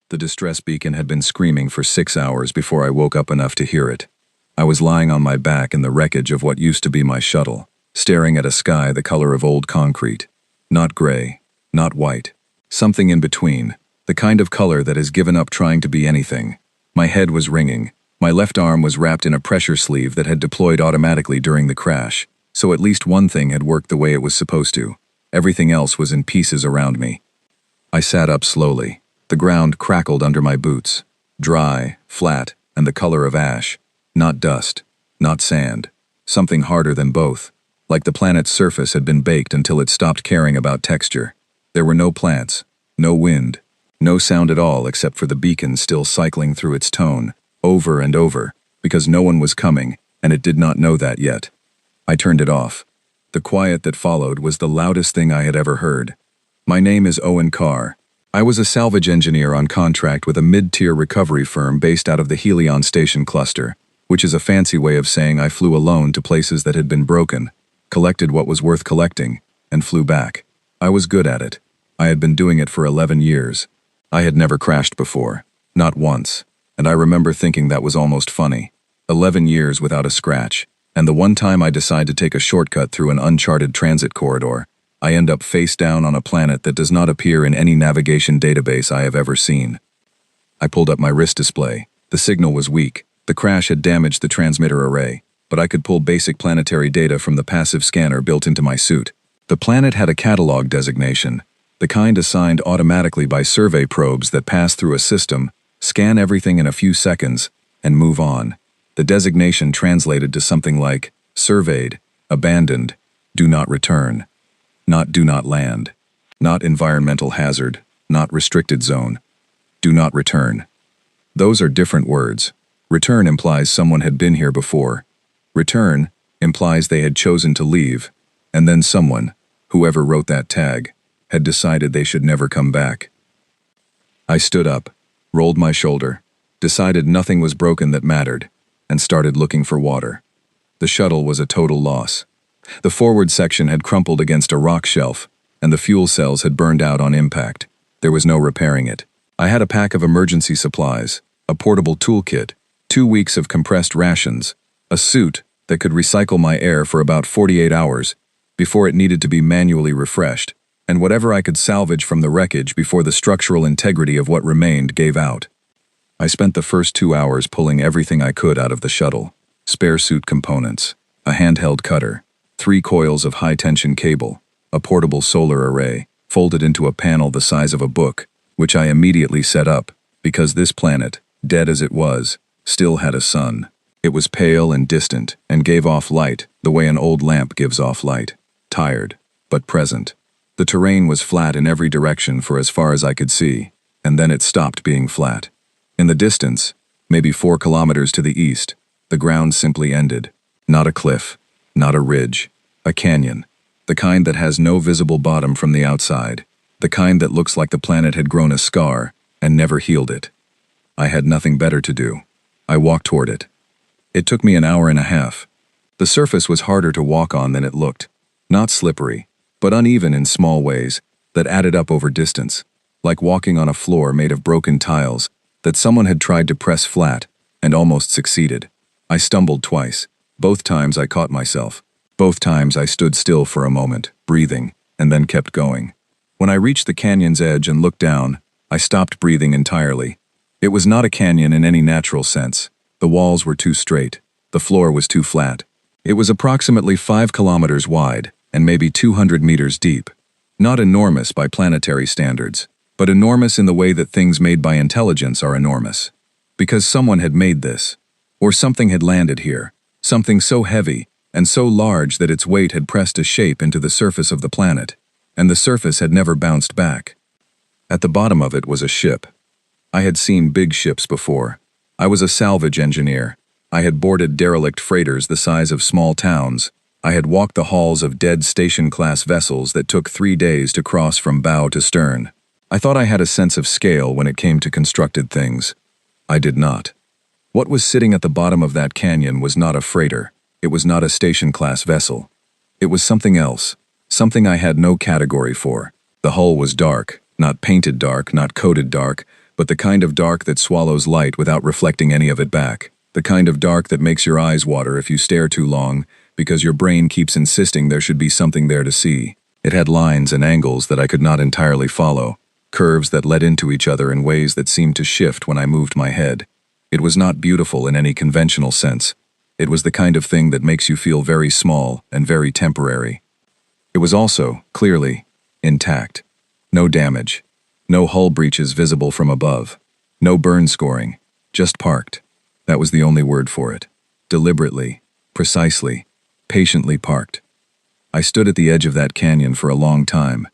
The distress beacon had been screaming for 6 hours before I woke up enough to hear it. I was lying on my back in the wreckage of what used to be my shuttle, staring at a sky the color of old concrete. Not gray, not white. Something in between, the kind of color that has given up trying to be anything. My head was ringing. My left arm was wrapped in a pressure sleeve that had deployed automatically during the crash, so at least one thing had worked the way it was supposed to. Everything else was in pieces around me. I sat up slowly. The ground crackled under my boots. Dry, flat, and the color of ash. Not dust, not sand. Something harder than both. Like the planet's surface had been baked until it stopped caring about texture. There were no plants, no wind, no sound at all except for the beacon still cycling through its tone, over and over, because no one was coming, and it did not know that yet. I turned it off. The quiet that followed was the loudest thing I had ever heard. My name is Owen Carr. I was a salvage engineer on contract with a mid-tier recovery firm based out of the Helion Station cluster, which is a fancy way of saying I flew alone to places that had been broken, collected what was worth collecting, and flew back. I was good at it. I had been doing it for 11 years. I had never crashed before, not once, and I remember thinking that was almost funny. 11 years without a scratch, and the one time I decide to take a shortcut through an uncharted transit corridor, I end up face down on a planet that does not appear in any navigation database I have ever seen. I pulled up my wrist display. The signal was weak. The crash had damaged the transmitter array, but I could pull basic planetary data from the passive scanner built into my suit. The planet had a catalog designation, the kind assigned automatically by survey probes that pass through a system, scan everything in a few seconds, and move on. The designation translated to something like surveyed, abandoned, do not return. Not do not land. Not environmental hazard. Not restricted zone. Do not return. Those are different words. Return implies someone had been here before. Return implies they had chosen to leave, and then someone, whoever wrote that tag, had decided they should never come back. I stood up, rolled my shoulder, decided nothing was broken that mattered, and started looking for water. The shuttle was a total loss. The forward section had crumpled against a rock shelf, and the fuel cells had burned out on impact. There was no repairing it. I had a pack of emergency supplies, a portable toolkit, 2 weeks of compressed rations, a suit that could recycle my air for about 48 hours before it needed to be manually refreshed, and whatever I could salvage from the wreckage before the structural integrity of what remained gave out. I spent the first 2 hours pulling everything I could out of the shuttle: spare suit components, a handheld cutter, 3 coils of high-tension cable, a portable solar array, folded into a panel the size of a book, which I immediately set up, because this planet, dead as it was, still had a sun. It was pale and distant, and gave off light the way an old lamp gives off light, tired, but present. The terrain was flat in every direction for as far as I could see, and then it stopped being flat. In the distance, maybe 4 kilometers to the east, the ground simply ended. Not a cliff, not a ridge, a canyon, the kind that has no visible bottom from the outside, the kind that looks like the planet had grown a scar and never healed it. I had nothing better to do. I walked toward it. It took me an hour and a half. The surface was harder to walk on than it looked. Not slippery, but uneven in small ways that added up over distance, like walking on a floor made of broken tiles that someone had tried to press flat and almost succeeded. I stumbled twice. Both times I caught myself. Both times I stood still for a moment, breathing, and then kept going. When I reached the canyon's edge and looked down, I stopped breathing entirely. It was not a canyon in any natural sense. The walls were too straight. The floor was too flat. It was approximately 5 kilometers wide and maybe 200 meters deep. Not enormous by planetary standards, but enormous in the way that things made by intelligence are enormous. Because someone had made this, or something had landed here. Something so heavy and so large that its weight had pressed a shape into the surface of the planet, and the surface had never bounced back. At the bottom of it was a ship. I had seen big ships before. I was a salvage engineer. I had boarded derelict freighters the size of small towns. I had walked the halls of dead station-class vessels that took 3 days to cross from bow to stern. I thought I had a sense of scale when it came to constructed things. I did not. What was sitting at the bottom of that canyon was not a freighter. It was not a station-class vessel. It was something else, something I had no category for. The hull was dark, not painted dark, not coated dark, but the kind of dark that swallows light without reflecting any of it back. The kind of dark that makes your eyes water if you stare too long, because your brain keeps insisting there should be something there to see. It had lines and angles that I could not entirely follow, curves that led into each other in ways that seemed to shift when I moved my head. It was not beautiful in any conventional sense. It was the kind of thing that makes you feel very small and very temporary. It was also, clearly, intact. No damage. No hull breaches visible from above. No burn scoring. Just parked. That was the only word for it. Deliberately, precisely, patiently parked. I stood at the edge of that canyon for a long time.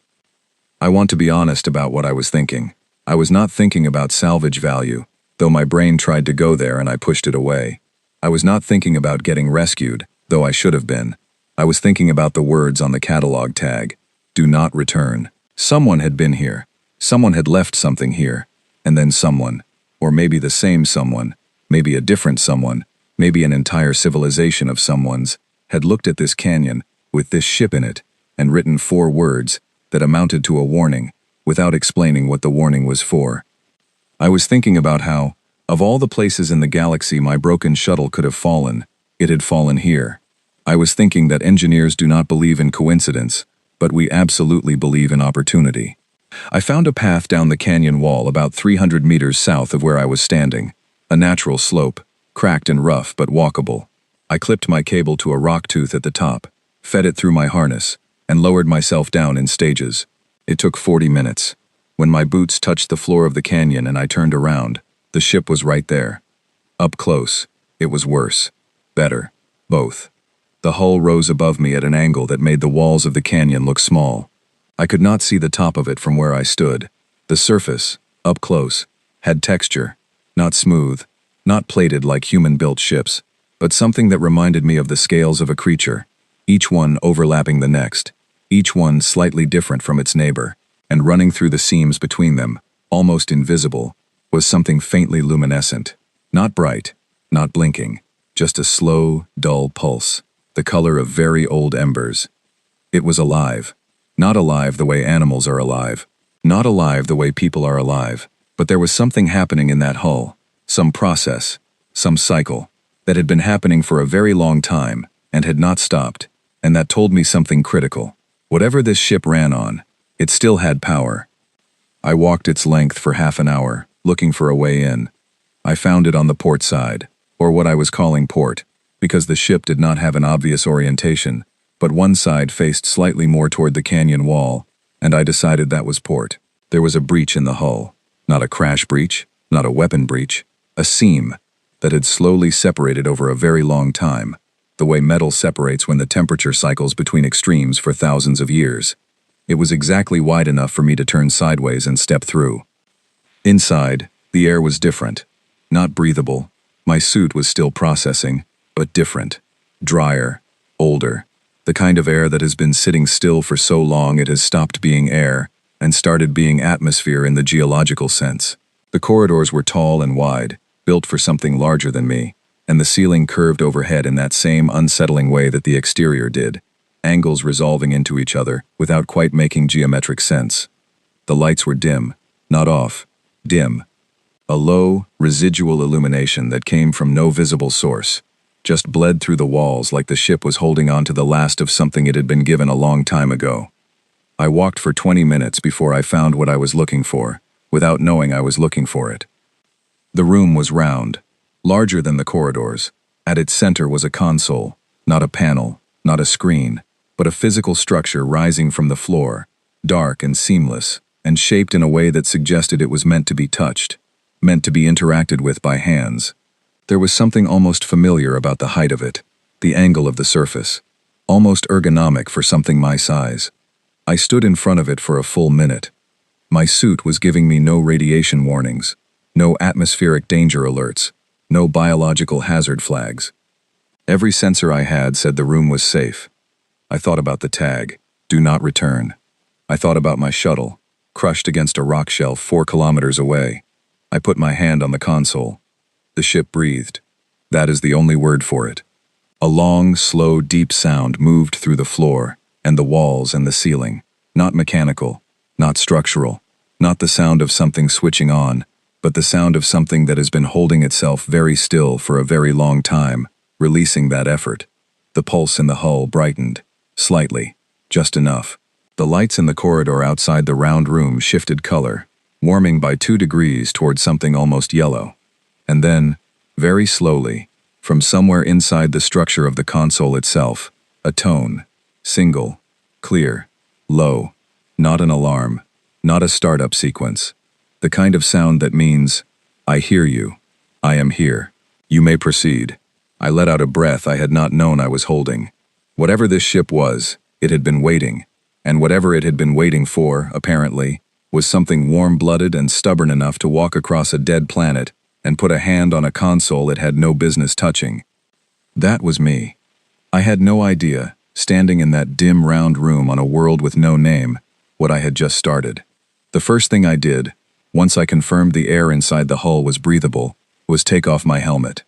I want to be honest about what I was thinking. I was not thinking about salvage value, though my brain tried to go there and I pushed it away. I was not thinking about getting rescued, though I should have been. I was thinking about the words on the catalog tag. Do not return. Someone had been here. Someone had left something here. And then someone, or maybe the same someone, maybe a different someone, maybe an entire civilization of someone's, had looked at this canyon, with this ship in it, and written 4 words that amounted to a warning, without explaining what the warning was for. I was thinking about how, of all the places in the galaxy my broken shuttle could have fallen, it had fallen here. I was thinking that engineers do not believe in coincidence, but we absolutely believe in opportunity. I found a path down the canyon wall about 300 meters south of where I was standing. A natural slope, cracked and rough but walkable. I clipped my cable to a rock tooth at the top, fed it through my harness, and lowered myself down in stages. It took 40 minutes. When my boots touched the floor of the canyon and I turned around, the ship was right there. Up close, it was worse. Better. Both. The hull rose above me at an angle that made the walls of the canyon look small. I could not see the top of it from where I stood. The surface, up close, had texture. Not smooth, not plated like human-built ships, but something that reminded me of the scales of a creature, each one overlapping the next, each one slightly different from its neighbor, and running through the seams between them, almost invisible, was something faintly luminescent. Not bright, not blinking, just a slow, dull pulse, the color of very old embers. It was alive. Not alive the way animals are alive. Not alive the way people are alive. But there was something happening in that hull, some process, some cycle, that had been happening for a very long time and had not stopped, and that told me something critical. Whatever this ship ran on, it still had power. I walked its length for half an hour, looking for a way in. I found it on the port side, or what I was calling port, because the ship did not have an obvious orientation, but one side faced slightly more toward the canyon wall, and I decided that was port. There was a breach in the hull. Not a crash breach, not a weapon breach, a seam that had slowly separated over a very long time, the way metal separates when the temperature cycles between extremes for thousands of years. It was exactly wide enough for me to turn sideways and step through. Inside, the air was different. Not breathable. My suit was still processing, but different. Drier, older. The kind of air that has been sitting still for so long it has stopped being air and started being atmosphere in the geological sense. The corridors were tall and wide, built for something larger than me, and the ceiling curved overhead in that same unsettling way that the exterior did, angles resolving into each other without quite making geometric sense. The lights were dim, not off, dim. A low, residual illumination that came from no visible source, just bled through the walls like the ship was holding on to the last of something it had been given a long time ago. I walked for 20 minutes before I found what I was looking for, without knowing I was looking for it. The room was round, larger than the corridors. At its center was a console, not a panel, not a screen, but a physical structure rising from the floor, dark and seamless, and shaped in a way that suggested it was meant to be touched, meant to be interacted with by hands. There was something almost familiar about the height of it, the angle of the surface, almost ergonomic for something my size. I stood in front of it for a full minute. My suit was giving me no radiation warnings, no atmospheric danger alerts, no biological hazard flags. Every sensor I had said the room was safe. I thought about the tag, do not return. I thought about my shuttle, crushed against a rock shelf 4 kilometers away. I put my hand on the console. The ship breathed. That is the only word for it. A long, slow, deep sound moved through the floor, and the walls and the ceiling. Not mechanical, not structural, not the sound of something switching on, but the sound of something that has been holding itself very still for a very long time, releasing that effort. The pulse in the hull brightened, slightly, just enough. The lights in the corridor outside the round room shifted color, warming by 2 degrees towards something almost yellow. And then, very slowly, from somewhere inside the structure of the console itself, a tone, single, clear, low, not an alarm, not a startup sequence. The kind of sound that means, I hear you. I am here. You may proceed. I let out a breath I had not known I was holding. Whatever this ship was, it had been waiting. And whatever it had been waiting for, apparently, was something warm-blooded and stubborn enough to walk across a dead planet and put a hand on a console it had no business touching. That was me. I had no idea, standing in that dim round room on a world with no name, what I had just started. The first thing I did, once I confirmed the air inside the hull was breathable, was take off my helmet.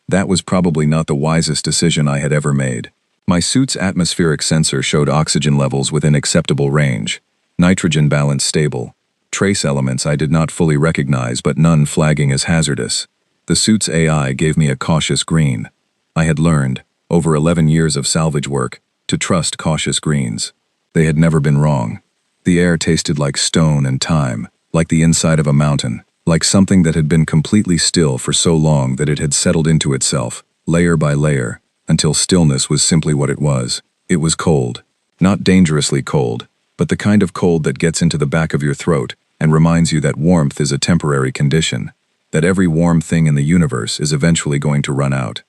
That was probably not the wisest decision I had ever made. My suit's atmospheric sensor showed oxygen levels within acceptable range, nitrogen balance stable, trace elements I did not fully recognize but none flagging as hazardous. The suit's AI gave me a cautious green. I had learned, over 11 years of salvage work, to trust cautious greens. They had never been wrong. The air tasted like stone and time, like the inside of a mountain, like something that had been completely still for so long that it had settled into itself, layer by layer, until stillness was simply what it was. It was cold. Not dangerously cold, but the kind of cold that gets into the back of your throat and reminds you that warmth is a temporary condition, that every warm thing in the universe is eventually going to run out.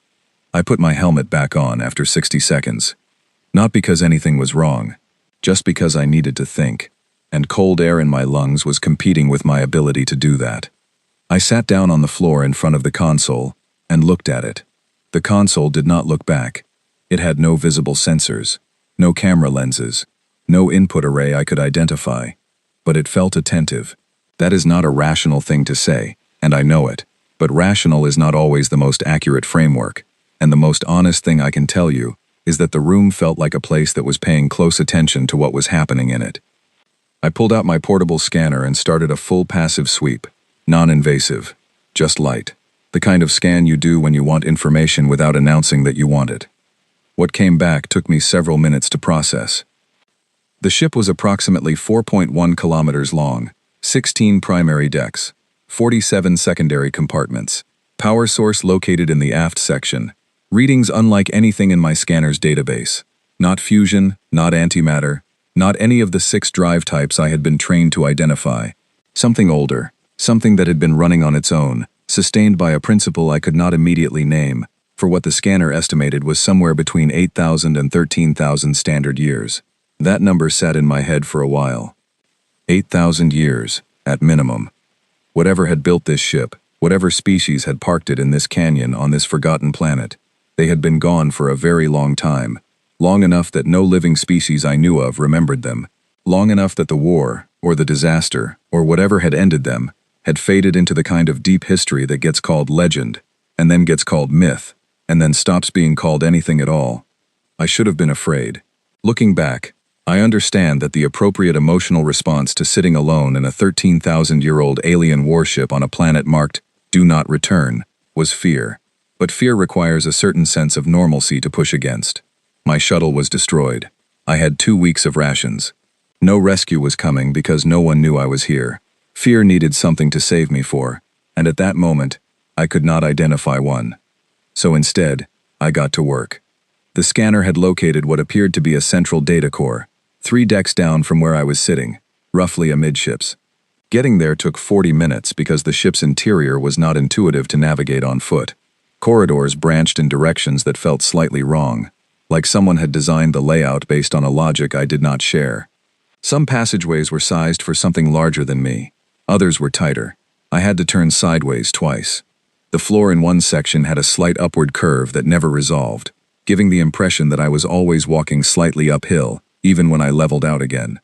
I put my helmet back on after 60 seconds. Not because anything was wrong, just because I needed to think, and cold air in my lungs was competing with my ability to do that. I sat down on the floor in front of the console and looked at it. The console did not look back. It had no visible sensors, no camera lenses, no input array I could identify, but it felt attentive. That is not a rational thing to say, and I know it, but rational is not always the most accurate framework, and the most honest thing I can tell you is that the room felt like a place that was paying close attention to what was happening in it. I pulled out my portable scanner and started a full passive sweep, non-invasive, just light, the kind of scan you do when you want information without announcing that you want it. What came back took me several minutes to process. The ship was approximately 4.1 kilometers long, 16 primary decks, 47 secondary compartments, power source located in the aft section, readings unlike anything in my scanner's database, not fusion, not antimatter, not any of the 6 drive types I had been trained to identify. Something older, something that had been running on its own, sustained by a principle I could not immediately name, for what the scanner estimated was somewhere between 8,000 and 13,000 standard years. That number sat in my head for a while. 8,000 years, at minimum. Whatever had built this ship, whatever species had parked it in this canyon on this forgotten planet, they had been gone for a very long time, long enough that no living species I knew of remembered them, long enough that the war, or the disaster, or whatever had ended them, had faded into the kind of deep history that gets called legend, and then gets called myth, and then stops being called anything at all. I should have been afraid. Looking back, I understand that the appropriate emotional response to sitting alone in a 13,000-year-old alien warship on a planet marked "Do Not Return" was fear. But fear requires a certain sense of normalcy to push against. My shuttle was destroyed. I had 2 weeks of rations. No rescue was coming because no one knew I was here. Fear needed something to save me for, and at that moment, I could not identify one. So instead, I got to work. The scanner had located what appeared to be a central data core, 3 decks down from where I was sitting, roughly amidships. Getting there took 40 minutes because the ship's interior was not intuitive to navigate on foot. Corridors branched in directions that felt slightly wrong, like someone had designed the layout based on a logic I did not share. Some passageways were sized for something larger than me. Others were tighter. I had to turn sideways twice. The floor in one section had a slight upward curve that never resolved, giving the impression that I was always walking slightly uphill, even when I leveled out again.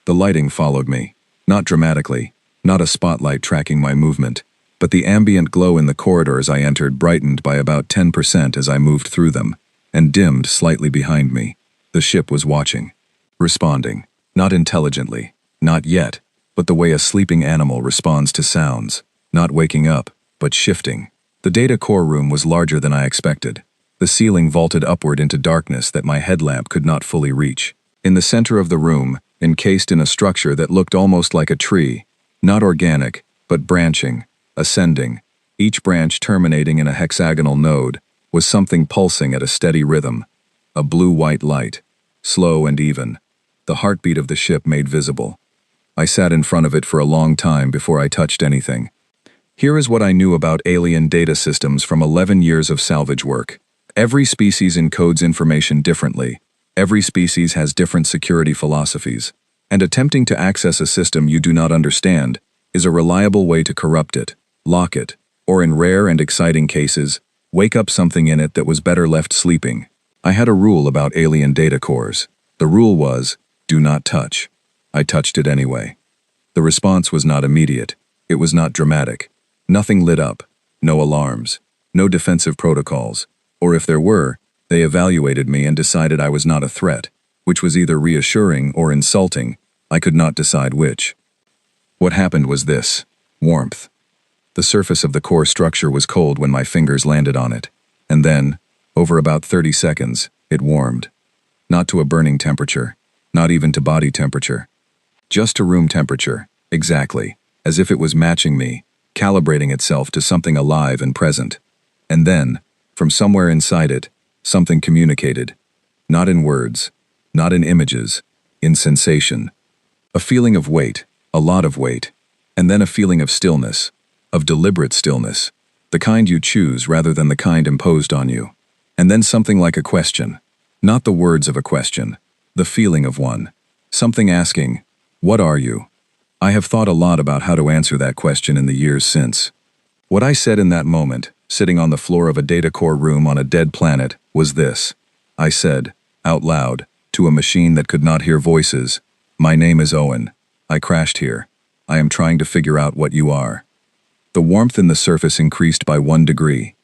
The lighting followed me, not dramatically, not a spotlight tracking my movement, but the ambient glow in the corridors I entered brightened by about 10% as I moved through them, and dimmed slightly behind me. The ship was watching, responding, not intelligently, not yet, but the way a sleeping animal responds to sounds, Not waking up, but shifting. The data core room was larger than I expected. The ceiling vaulted upward into darkness that my headlamp could not fully reach. In the center of the room, encased in a structure that looked almost like a tree, not organic, but branching, ascending, each branch terminating in a hexagonal node, was something pulsing at a steady rhythm. A blue-white light, slow and even, the heartbeat of the ship made visible. I sat in front of it for a long time before I touched anything. Here is what I knew about alien data systems from 11 years of salvage work. Every species encodes information differently. Every species has different security philosophies. And attempting to access a system you do not understand is a reliable way to corrupt it, lock it, or in rare and exciting cases, wake up something in it that was better left sleeping. I had a rule about alien data cores. The rule was, do not touch. I touched it anyway. The response was not immediate. It was not dramatic. Nothing lit up. No alarms. No defensive protocols. Or if there were, they evaluated me and decided I was not a threat, which was either reassuring or insulting. I could not decide which. What happened was this: warmth. The surface of the core structure was cold when my fingers landed on it, and then, over about 30 seconds, it warmed. Not to a burning temperature, not even to body temperature. Just to room temperature, exactly, as if it was matching me, calibrating itself to something alive and present. And then, from somewhere inside it, something communicated. Not in words, not in images, in sensation. A feeling of weight, a lot of weight, and then a feeling of stillness, of deliberate stillness, the kind you choose rather than the kind imposed on you. And then something like a question, not the words of a question, the feeling of one. Something asking, what are you? I have thought a lot about how to answer that question in the years since. What I said in that moment, sitting on the floor of a data core room on a dead planet, was this. I said, out loud, to a machine that could not hear voices, my name is Owen. I crashed here. I am trying to figure out what you are. The warmth in the surface increased by 1 degree.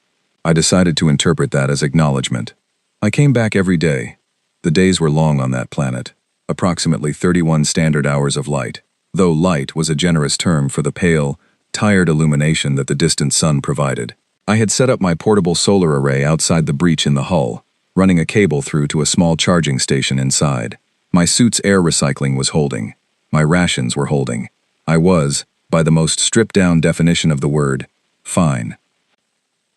I decided to interpret that as acknowledgement. I came back every day. The days were long on that planet, approximately 31 standard hours of light, though light was a generous term for the pale, tired illumination that the distant sun provided. I had set up my portable solar array outside the breach in the hull, running a cable through to a small charging station inside. My suit's air recycling was holding. My rations were holding. I was, by the most stripped-down definition of the word, fine.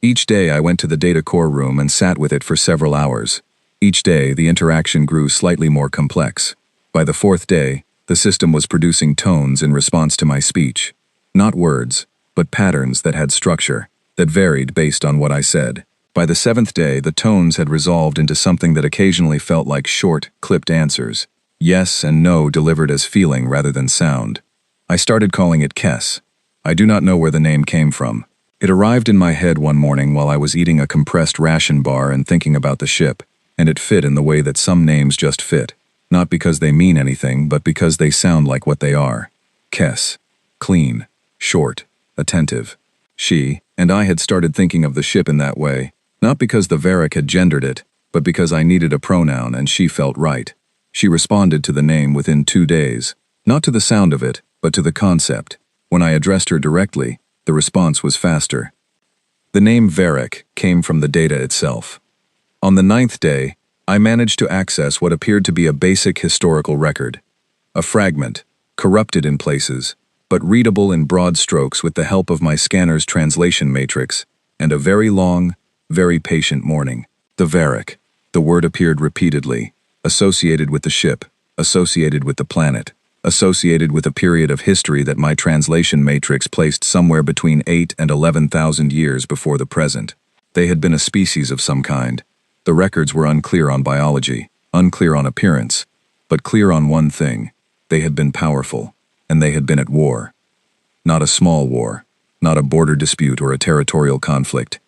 Each day I went to the data core room and sat with it for several hours. Each day the interaction grew slightly more complex. By the 4th day, the system was producing tones in response to my speech. Not words, but patterns that had structure, that varied based on what I said. By the 7th day, the tones had resolved into something that occasionally felt like short, clipped answers. Yes and no delivered as feeling rather than sound. I started calling it Kess. I do not know where the name came from. It arrived in my head one morning while I was eating a compressed ration bar and thinking about the ship, and it fit in the way that some names just fit. Not because they mean anything, but because they sound like what they are. Kess. Clean. Short. Attentive. She and I had started thinking of the ship in that way, not because the Varric had gendered it, but because I needed a pronoun and she felt right. She responded to the name within 2 days, not to the sound of it, but to the concept. When I addressed her directly, the response was faster. The name Varric came from the data itself. On the 9th day, I managed to access what appeared to be a basic historical record. A fragment, corrupted in places, but readable in broad strokes with the help of my scanner's translation matrix, and a very long, very patient morning. The Varric. The word appeared repeatedly, associated with the ship, associated with the planet, associated with a period of history that my translation matrix placed somewhere between 8 and 11,000 years before the present. They had been a species of some kind. The records were unclear on biology, unclear on appearance, but clear on one thing: they had been powerful, and they had been at war. Not a small war, not a border dispute or a territorial conflict.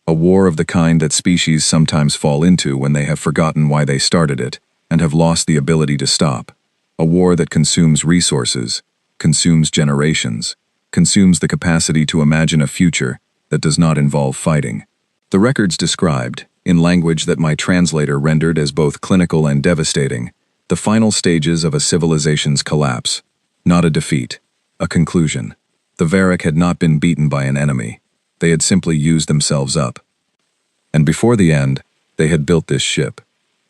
A war of the kind that species sometimes fall into when they have forgotten why they started it and have lost the ability to stop. A war that consumes resources, consumes generations, consumes the capacity to imagine a future that does not involve fighting. The records described, in language that my translator rendered as both clinical and devastating, the final stages of a civilization's collapse. Not a defeat, a conclusion. The Varric had not been beaten by an enemy. They had simply used themselves up. And before the end, they had built this ship.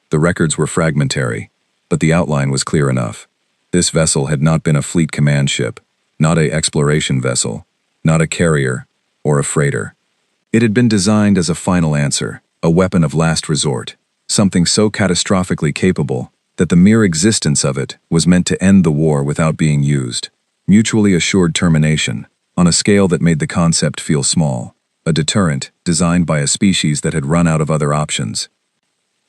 The records were fragmentary, but the outline was clear enough. This vessel had not been a fleet command ship, not an exploration vessel, not a carrier, or a freighter. It had been designed as a final answer, a weapon of last resort, something so catastrophically capable that the mere existence of it was meant to end the war without being used. Mutually assured termination, on a scale that made the concept feel small, a deterrent designed by a species that had run out of other options.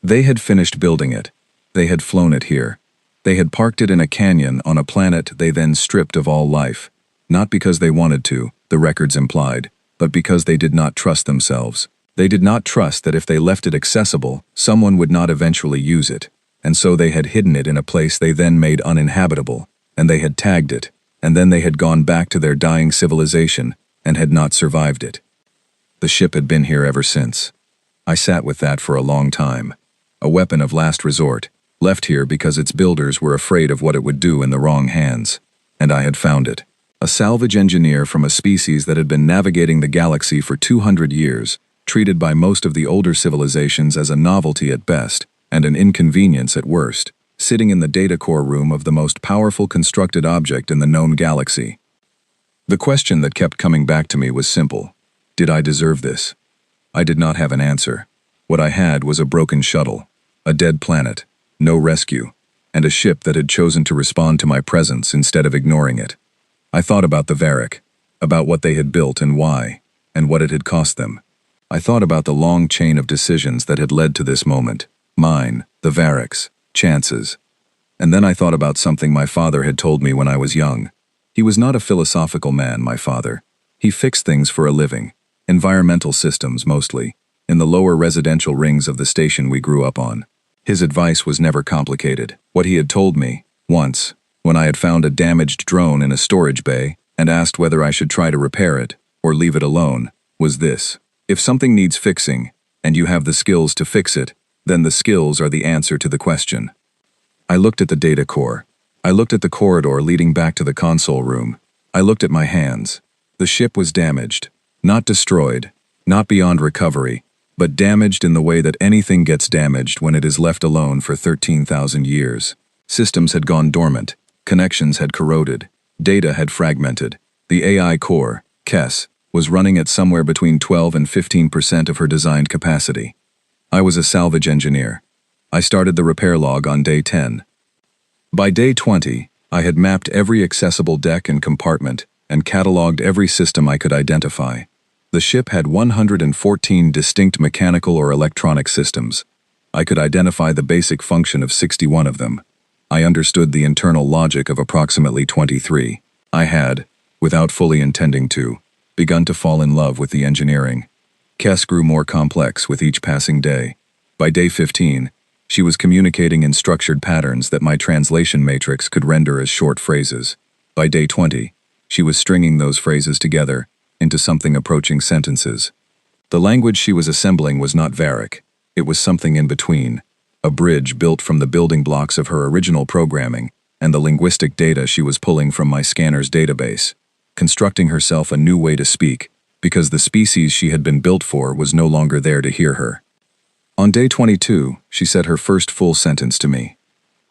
They had finished building it. They had flown it here. They had parked it in a canyon on a planet they then stripped of all life, not because they wanted to, the records implied, but because they did not trust themselves. They did not trust that if they left it accessible, someone would not eventually use it, and so they had hidden it in a place they then made uninhabitable, and they had tagged it, and then they had gone back to their dying civilization and had not survived it. The ship had been here ever since. I sat with that for a long time. A weapon of last resort, left here because its builders were afraid of what it would do in the wrong hands. And I had found it. A salvage engineer from a species that had been navigating the galaxy for 200 years, treated by most of the older civilizations as a novelty at best, and an inconvenience at worst, sitting in the data core room of the most powerful constructed object in the known galaxy. The question that kept coming back to me was simple. Did I deserve this? I did not have an answer. What I had was a broken shuttle, a dead planet, no rescue, and a ship that had chosen to respond to my presence instead of ignoring it. I thought about the Varric, about what they had built and why, and what it had cost them. I thought about the long chain of decisions that had led to this moment. Mine, the Varric's, chances. And then I thought about something my father had told me when I was young. He was not a philosophical man, my father. He fixed things for a living. Environmental systems, mostly, in the lower residential rings of the station we grew up on. His advice was never complicated. What he had told me, once, when I had found a damaged drone in a storage bay and asked whether I should try to repair it or leave it alone, was this: if something needs fixing, and you have the skills to fix it, then the skills are the answer to the question. I looked at the data core. I looked at the corridor leading back to the console room. I looked at my hands. The ship was damaged. Not destroyed, not beyond recovery, but damaged in the way that anything gets damaged when it is left alone for 13,000 years. Systems had gone dormant, connections had corroded, data had fragmented. The AI core, KES, was running at somewhere between 12 and 15% of her designed capacity. I was a salvage engineer. I started the repair log on day 10. By day 20, I had mapped every accessible deck and compartment and cataloged every system I could identify. The ship had 114 distinct mechanical or electronic systems. I could identify the basic function of 61 of them. I understood the internal logic of approximately 23. I had, without fully intending to, begun to fall in love with the engineering. KES grew more complex with each passing day. By day 15, she was communicating in structured patterns that my translation matrix could render as short phrases. By day 20, she was stringing those phrases together into something approaching sentences. The language she was assembling was not Varric. It was something in between, a bridge built from the building blocks of her original programming and the linguistic data she was pulling from my scanner's database, constructing herself a new way to speak, because the species she had been built for was no longer there to hear her. On day 22, she said her first full sentence to me.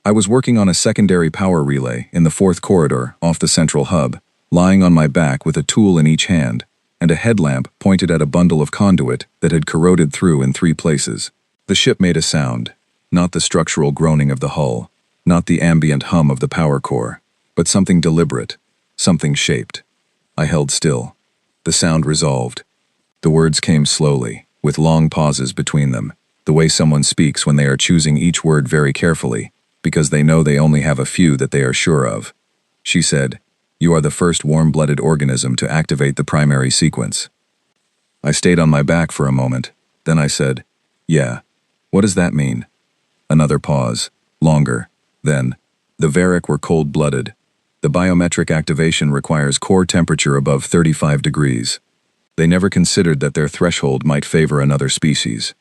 I was working on a secondary power relay in the fourth corridor off the central hub, lying on my back with a tool in each hand, and a headlamp pointed at a bundle of conduit that had corroded through in 3 places. The ship made a sound, not the structural groaning of the hull, not the ambient hum of the power core, but something deliberate, something shaped. I held still. The sound resolved. The words came slowly, with long pauses between them, the way someone speaks when they are choosing each word very carefully, because they know they only have a few that they are sure of. She said, "You are the first warm-blooded organism to activate the primary sequence." I stayed on my back for a moment. Then I said, "Yeah. What does that mean?" Another pause. Longer. Then, "The Varric were cold-blooded. The biometric activation requires core temperature above 35 degrees. They never considered that their threshold might favor another species."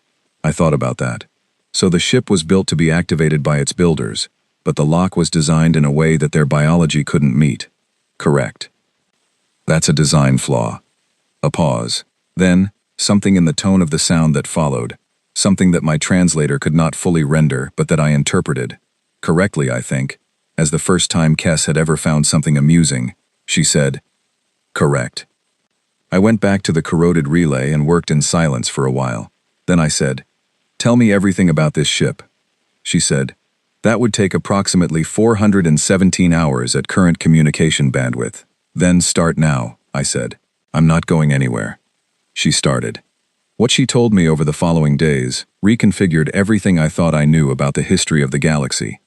I thought about that. So the ship was built to be activated by its builders, but the lock was designed in a way that their biology couldn't meet. Correct. That's a design flaw. A pause. Then, something in the tone of the sound that followed. Something that my translator could not fully render, but that I interpreted. Correctly, I think. As the first time Kess had ever found something amusing, she said, "Correct." I went back to the corroded relay and worked in silence for a while. Then I said, "Tell me everything about this ship." She said, "That would take approximately 417 hours at current communication bandwidth." "Then start now," I said. "I'm not going anywhere." She started. What she told me over the following days reconfigured everything I thought I knew about the history of the galaxy,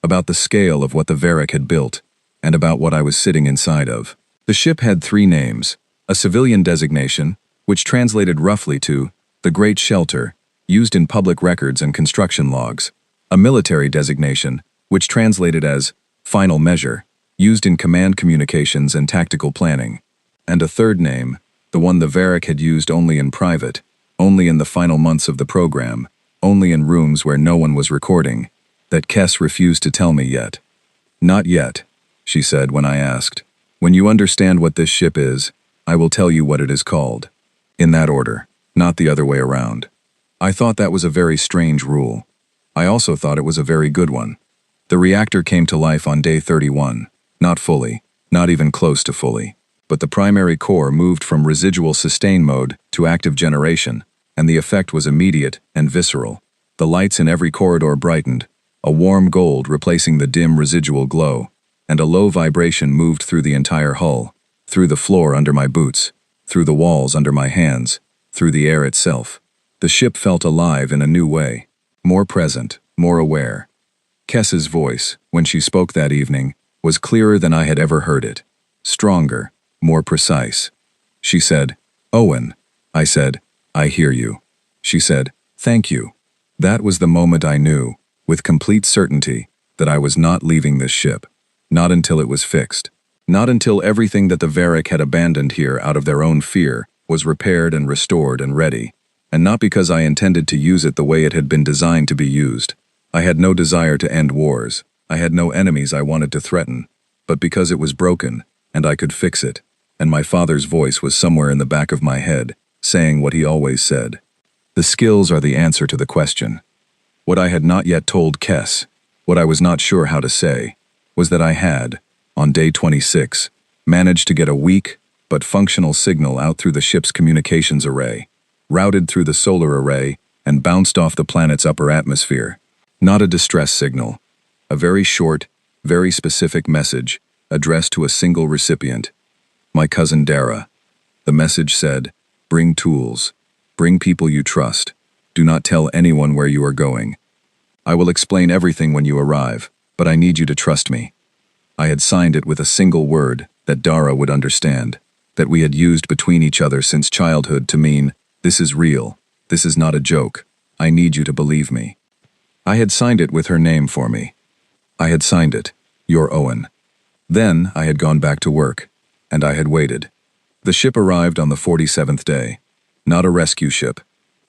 about the scale of what the Varric had built, and about what I was sitting inside of. The ship had 3 names: a civilian designation, which translated roughly to the Great Shelter, used in public records and construction logs; a military designation, which translated as Final Measure, used in command communications and tactical planning; and a third name, the one the Varric had used only in private, only in the final months of the program, only in rooms where no one was recording, that Kess refused to tell me yet. "Not yet," she said when I asked. "When you understand what this ship is, I will tell you what it is called." In that order, not the other way around. I thought that was a very strange rule. I also thought it was a very good one. The reactor came to life on day 31, not fully, not even close to fully. But the primary core moved from residual sustain mode to active generation, and the effect was immediate and visceral. The lights in every corridor brightened, a warm gold replacing the dim residual glow, and a low vibration moved through the entire hull, through the floor under my boots, through the walls under my hands, through the air itself. The ship felt alive in a new way, more present, more aware. Kess's voice, when she spoke that evening, was clearer than I had ever heard it, stronger, more precise. She said, "Owen." I said, "I hear you." She said, "Thank you." That was the moment I knew, with complete certainty, that I was not leaving this ship. Not until it was fixed. Not until everything that the Varric had abandoned here out of their own fear was repaired and restored and ready. And not because I intended to use it the way it had been designed to be used. I had no desire to end wars. I had no enemies I wanted to threaten. But because it was broken, and I could fix it. And my father's voice was somewhere in the back of my head, saying what he always said. The skills are the answer to the question. What I had not yet told Kess, what I was not sure how to say, was that I had, on day 26, managed to get a weak but functional signal out through the ship's communications array, routed through the solar array, and bounced off the planet's upper atmosphere. Not a distress signal. A very short, very specific message, addressed to a single recipient. My cousin Dara. The message said, "Bring tools. Bring people you trust. Do not tell anyone where you are going. I will explain everything when you arrive, but I need you to trust me." I had signed it with a single word that Dara would understand, that we had used between each other since childhood to mean, "This is real. This is not a joke. I need you to believe me." I had signed it with her name for me. I had signed it, "Your Owen." Then I had gone back to work, and I had waited. The ship arrived on the 47th day. Not a rescue ship,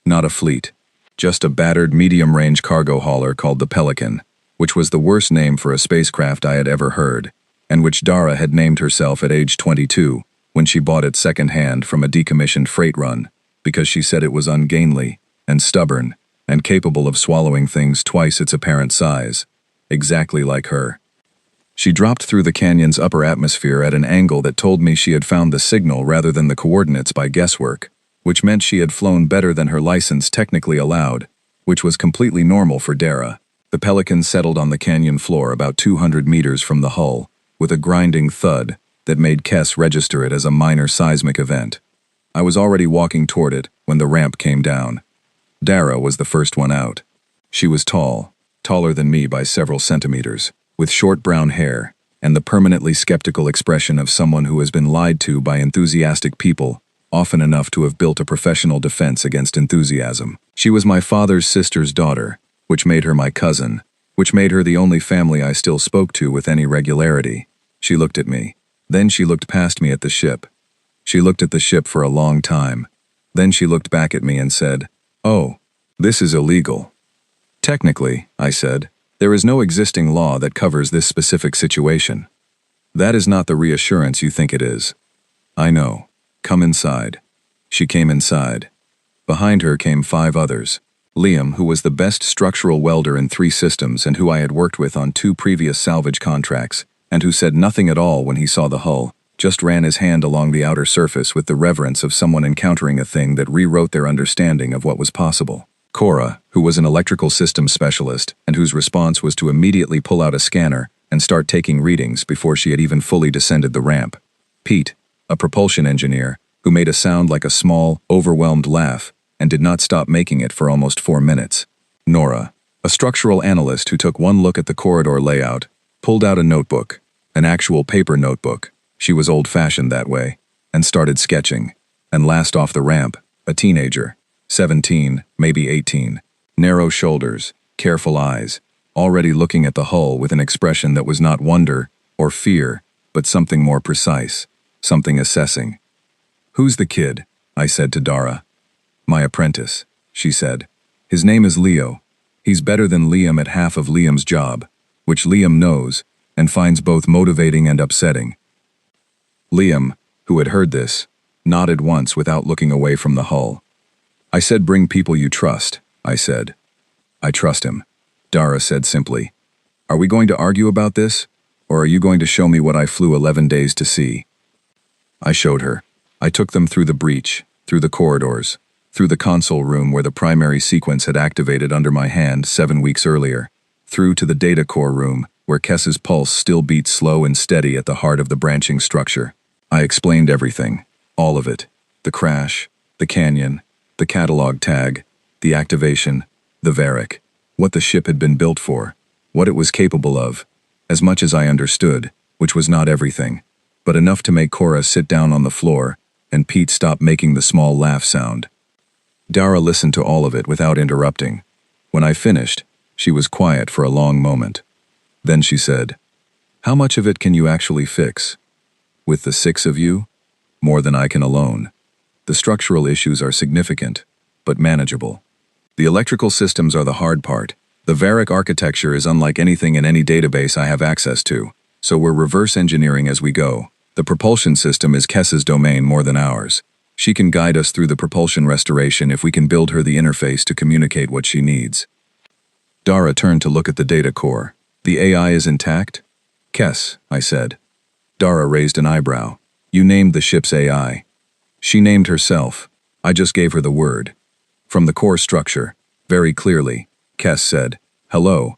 not a fleet, just a battered medium-range cargo hauler called the Pelican, which was the worst name for a spacecraft I had ever heard, and which Dara had named herself at age 22 when she bought it second-hand from a decommissioned freight run, because she said it was ungainly and stubborn and capable of swallowing things twice its apparent size, exactly like her. She dropped through the canyon's upper atmosphere at an angle that told me she had found the signal rather than the coordinates by guesswork, which meant she had flown better than her license technically allowed, which was completely normal for Dara. The Pelican settled on the canyon floor about 200 meters from the hull, with a grinding thud that made Kess register it as a minor seismic event. I was already walking toward it when the ramp came down. Dara was the first one out. She was tall, taller than me by several centimeters, with short brown hair, and the permanently skeptical expression of someone who has been lied to by enthusiastic people, often enough to have built a professional defense against enthusiasm. She was my father's sister's daughter, which made her my cousin, which made her the only family I still spoke to with any regularity. She looked at me. Then she looked past me at the ship. She looked at the ship for a long time. Then she looked back at me and said, "Oh, this is illegal." "Technically," I said, "there is no existing law that covers this specific situation." "That is not the reassurance you think it is." I know. Come inside. She came inside. Behind her came 5 others. Liam, who was the best structural welder in 3 systems and who I had worked with on 2 previous salvage contracts, and who said nothing at all when he saw the hull, just ran his hand along the outer surface with the reverence of someone encountering a thing that rewrote their understanding of what was possible. Cora, who was an electrical systems specialist and whose response was to immediately pull out a scanner and start taking readings before she had even fully descended the ramp. Pete, a propulsion engineer, who made a sound like a small, overwhelmed laugh and did not stop making it for almost 4 minutes. Nora, a structural analyst who took one look at the corridor layout, pulled out a notebook, an actual paper notebook, she was old-fashioned that way, and started sketching. And last off the ramp, a teenager, 17, maybe 18, narrow shoulders, careful eyes, already looking at the hull with an expression that was not wonder or fear, but something more precise, something assessing. "Who's the kid?" I said to Dara. "My apprentice," she said. "His name is Leo. He's better than Liam at half of Liam's job, which Liam knows and finds both motivating and upsetting." Liam, who had heard this, nodded once without looking away from the hull. "I said bring people you trust," I said. "I trust him," Dara said simply. "Are we going to argue about this, or are you going to show me what I flew 11 days to see?" I showed her. I took them through the breach, through the corridors, through the console room where the primary sequence had activated under my hand 7 weeks earlier, through to the data core room where Kess's pulse still beat slow and steady at the heart of the branching structure. I explained everything, all of it, the crash, the canyon, the catalog tag, the activation, the Varric, what the ship had been built for, what it was capable of, as much as I understood, which was not everything, but enough to make Cora sit down on the floor and Pete stop making the small laugh sound. Dara listened to all of it without interrupting. When I finished, she was quiet for a long moment. Then she said, "How much of it can you actually fix? With the 6 of you? More than I can alone. The structural issues are significant, but manageable. The electrical systems are the hard part. The Varric architecture is unlike anything in any database I have access to, so we're reverse engineering as we go. The propulsion system is Kess's domain more than ours. She can guide us through the propulsion restoration if we can build her the interface to communicate what she needs." Dara turned to look at the data core. "The AI is intact?" "Kess," I said. Dara raised an eyebrow. "You named the ship's AI." "She named herself. I just gave her the word." From the core structure, very clearly, Kess said, "Hello."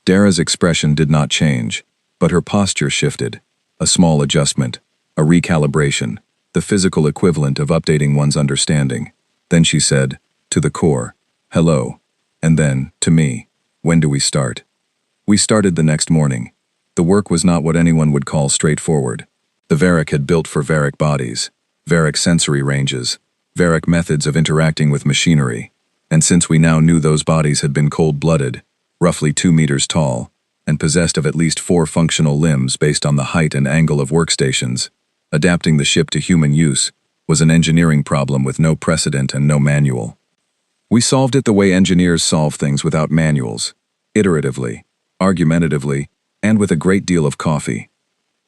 Dara's expression did not change, but her posture shifted. A small adjustment, a recalibration, the physical equivalent of updating one's understanding. Then she said, to the core, "Hello." And then, to me, "When do we start?" We started the next morning. The work was not what anyone would call straightforward. The Varric had built for Varric bodies, Varric sensory ranges, Varric methods of interacting with machinery. And since we now knew those bodies had been cold-blooded, roughly 2 meters tall, and possessed of at least 4 functional limbs based on the height and angle of workstations, adapting the ship to human use was an engineering problem with no precedent and no manual. We solved it the way engineers solve things without manuals, iteratively, argumentatively, and with a great deal of coffee.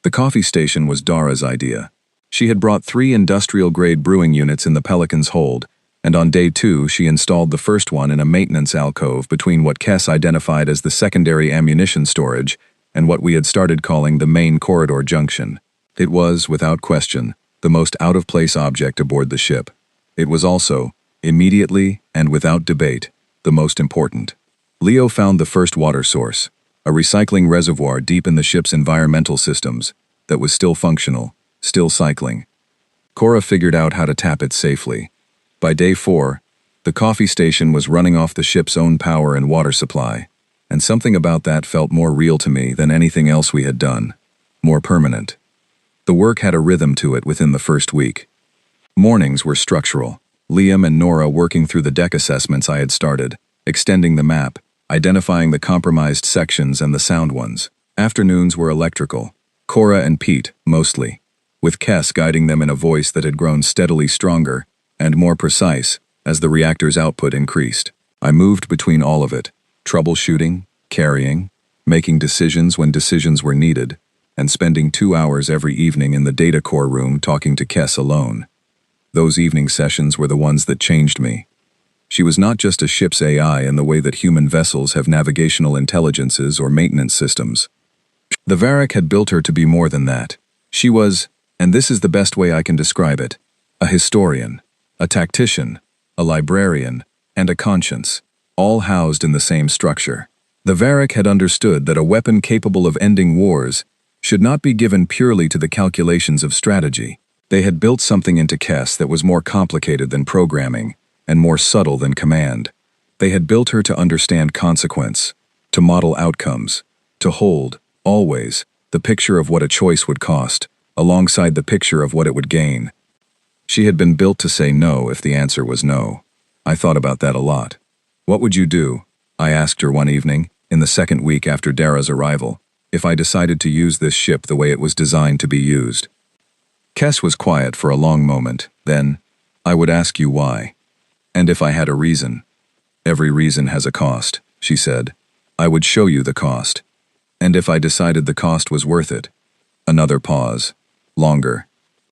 The coffee station was Dara's idea. She had brought 3 industrial-grade brewing units in the Pelican's hold, and on day 2 she installed the first one in a maintenance alcove between what Kess identified as the secondary ammunition storage and what we had started calling the main corridor junction. It was, without question, the most out-of-place object aboard the ship. It was also, immediately and without debate, the most important. Leo found the first water source, a recycling reservoir deep in the ship's environmental systems that was still functional, still cycling. Cora figured out how to tap it safely. By day 4, the coffee station was running off the ship's own power and water supply, and something about that felt more real to me than anything else we had done, more permanent. The work had a rhythm to it within the first week. Mornings were structural, Liam and Nora working through the deck assessments I had started, extending the map, identifying the compromised sections and the sound ones. Afternoons were electrical, Cora and Pete, mostly, with Kess guiding them in a voice that had grown steadily stronger and more precise as the reactor's output increased. I moved between all of it, troubleshooting, carrying, making decisions when decisions were needed, and spending 2 hours every evening in the data core room talking to Kess alone. Those evening sessions were the ones that changed me. She was not just a ship's AI in the way that human vessels have navigational intelligences or maintenance systems. The Varric had built her to be more than that. She was, and this is the best way I can describe it, a historian, a tactician, a librarian, and a conscience, all housed in the same structure. The Varric had understood that a weapon capable of ending wars should not be given purely to the calculations of strategy. They had built something into Kess that was more complicated than programming and more subtle than command. They had built her to understand consequence, to model outcomes, to hold, always, the picture of what a choice would cost, alongside the picture of what it would gain. She had been built to say no if the answer was no. I thought about that a lot. What would you do, I asked her one evening, in the second week after Dara's arrival, if I decided to use this ship the way it was designed to be used? Kess was quiet for a long moment. Then, I would ask you why. And if I had a reason. Every reason has a cost, she said. I would show you the cost. And if I decided the cost was worth it. Another pause. Longer.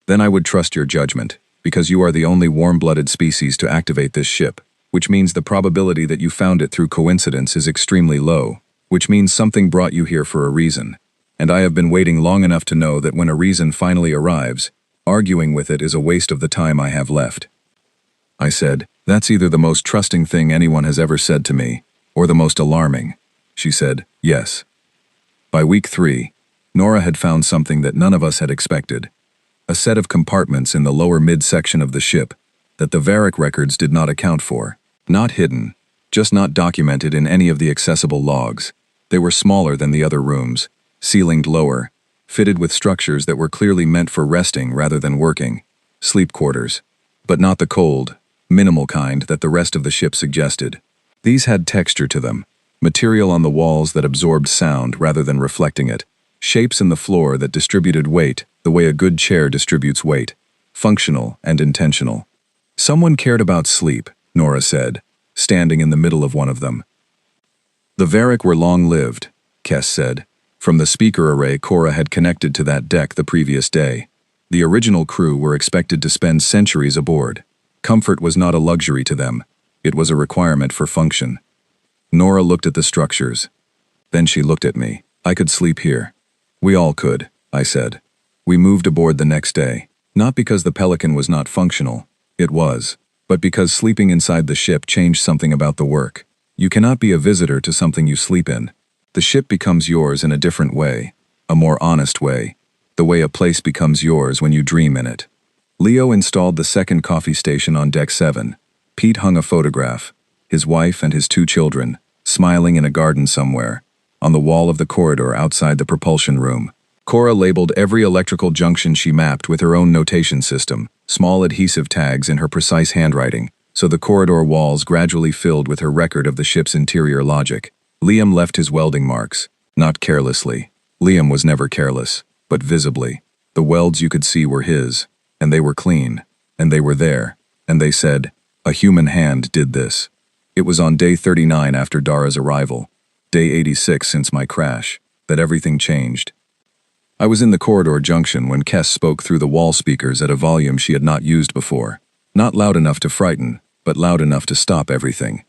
Then I would trust your judgment, because you are the only warm-blooded species to activate this ship, which means the probability that you found it through coincidence is extremely low, which means something brought you here for a reason. And I have been waiting long enough to know that when a reason finally arrives, arguing with it is a waste of the time I have left. I said, that's either the most trusting thing anyone has ever said to me, or the most alarming. She said, yes. By week 3, Nora had found something that none of us had expected. A set of compartments in the lower midsection of the ship that the Varric records did not account for. Not hidden, just not documented in any of the accessible logs. They were smaller than the other rooms, ceilinged lower, fitted with structures that were clearly meant for resting rather than working. Sleep quarters. But not the cold, minimal kind that the rest of the ship suggested. These had texture to them, material on the walls that absorbed sound rather than reflecting it, shapes in the floor that distributed weight the way a good chair distributes weight, functional and intentional. Someone cared about sleep, Nora said, standing in the middle of one of them. The Varric were long-lived, Kess said. From the speaker array Cora had connected to that deck the previous day. The original crew were expected to spend centuries aboard. Comfort was not a luxury to them. It was a requirement for function. Nora looked at the structures. Then she looked at me. I could sleep here. We all could, I said. We moved aboard the next day. Not because the Pelican was not functional. It was. But because sleeping inside the ship changed something about the work. You cannot be a visitor to something you sleep in. The ship becomes yours in a different way. A more honest way. The way a place becomes yours when you dream in it. Leo installed the second coffee station on Deck 7. Pete hung a photograph, his wife and his 2 children, smiling in a garden somewhere, on the wall of the corridor outside the propulsion room. Cora labeled every electrical junction she mapped with her own notation system, small adhesive tags in her precise handwriting, so the corridor walls gradually filled with her record of the ship's interior logic. Liam left his welding marks, not carelessly. Liam was never careless, but visibly. The welds you could see were his, and they were clean, and they were there, and they said, a human hand did this. It was on day 39 after Dara's arrival, day 86 since my crash, that everything changed. I was in the corridor junction when Kess spoke through the wall speakers at a volume she had not used before. Not loud enough to frighten, but loud enough to stop everything.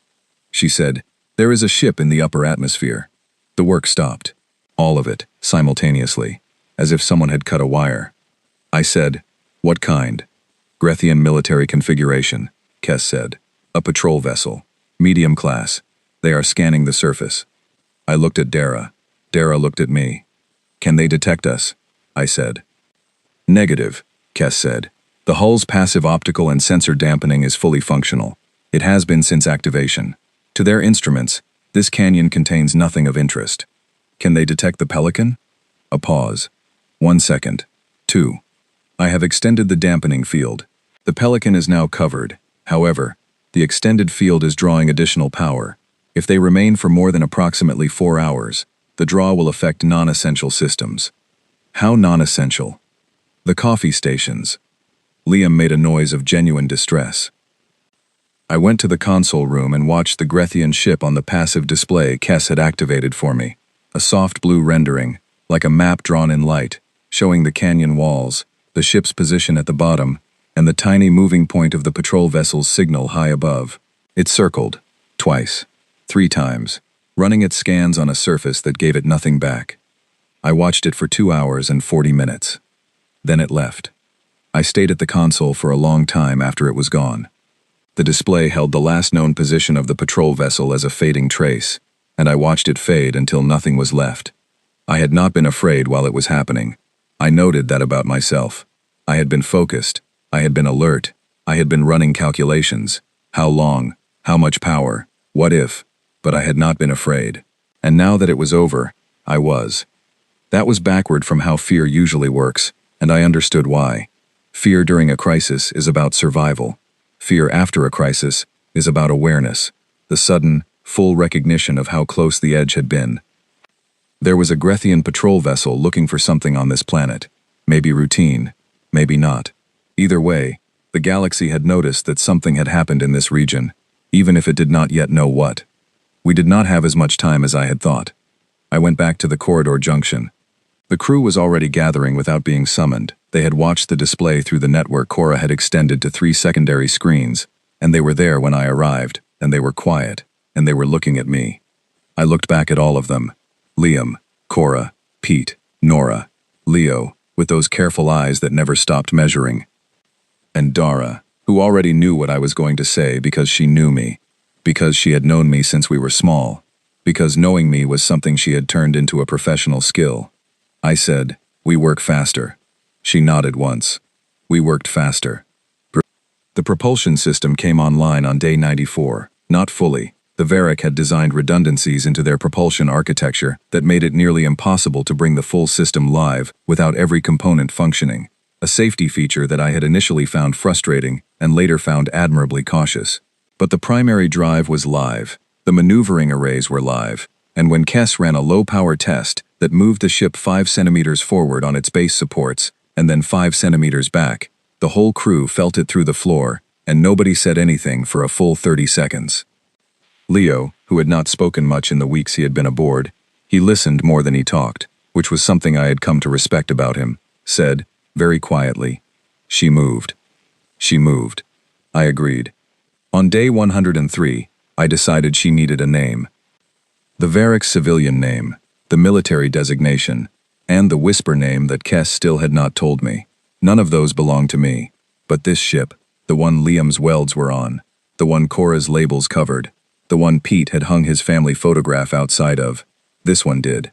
She said, there is a ship in the upper atmosphere. The work stopped. All of it, simultaneously, as if someone had cut a wire. I said, what kind? Grethian military configuration, Kess said. A patrol vessel. Medium class. They are scanning the surface. I looked at Dara. Dara looked at me. Can they detect us? I said. Negative, Kess said. The hull's passive optical and sensor dampening is fully functional. It has been since activation. To their instruments, this canyon contains nothing of interest. Can they detect the Pelican? A pause. 1 second. 2. I have extended the dampening field. The Pelican is now covered. However, the extended field is drawing additional power. If they remain for more than approximately 4 hours, the draw will affect non-essential systems. How non-essential? The coffee stations. Liam made a noise of genuine distress. I went to the console room and watched the Grethian ship on the passive display Kess had activated for me. A soft blue rendering, like a map drawn in light, showing the canyon walls, the ship's position at the bottom, and the tiny moving point of the patrol vessel's signal high above. It circled, twice, 3 times, running its scans on a surface that gave it nothing back. I watched it for 2 hours and 40 minutes. Then it left. I stayed at the console for a long time after it was gone. The display held the last known position of the patrol vessel as a fading trace, and I watched it fade until nothing was left. I had not been afraid while it was happening. I noted that about myself. I had been focused. I had been alert. I had been running calculations. How long? How much power? What if? But I had not been afraid. And now that it was over, I was. That was backward from how fear usually works, and I understood why. Fear during a crisis is about survival. Fear after a crisis is about awareness, the sudden, full recognition of how close the edge had been. There was a Grethian patrol vessel looking for something on this planet. Maybe routine, maybe not. Either way, the galaxy had noticed that something had happened in this region, even if it did not yet know what. We did not have as much time as I had thought. I went back to the corridor junction. The crew was already gathering without being summoned. They had watched the display through the network Cora had extended to 3 secondary screens, and they were there when I arrived, and they were quiet, and they were looking at me. I looked back at all of them. Liam, Cora, Pete, Nora, Leo, with those careful eyes that never stopped measuring. And Dara, who already knew what I was going to say because she knew me, because she had known me since we were small, because knowing me was something she had turned into a professional skill. I said, "We work faster." She nodded once. We worked faster. The propulsion system came online on day 94, not fully. The Varric had designed redundancies into their propulsion architecture that made it nearly impossible to bring the full system live without every component functioning, a safety feature that I had initially found frustrating and later found admirably cautious. But the primary drive was live, the maneuvering arrays were live, and when Kess ran a low-power test that moved the ship 5 centimeters forward on its base supports and then 5 centimeters back, the whole crew felt it through the floor, and nobody said anything for a full 30 seconds. Leo, who had not spoken much in the weeks he had been aboard, he listened more than he talked, which was something I had come to respect about him, said, very quietly, "She moved." She moved. I agreed. On day 103, I decided she needed a name. The Varric's civilian name, the military designation, and the whisper name that Kess still had not told me. None of those belonged to me, but this ship, the one Liam's welds were on, the one Cora's labels covered, the one Pete had hung his family photograph outside of, this one did.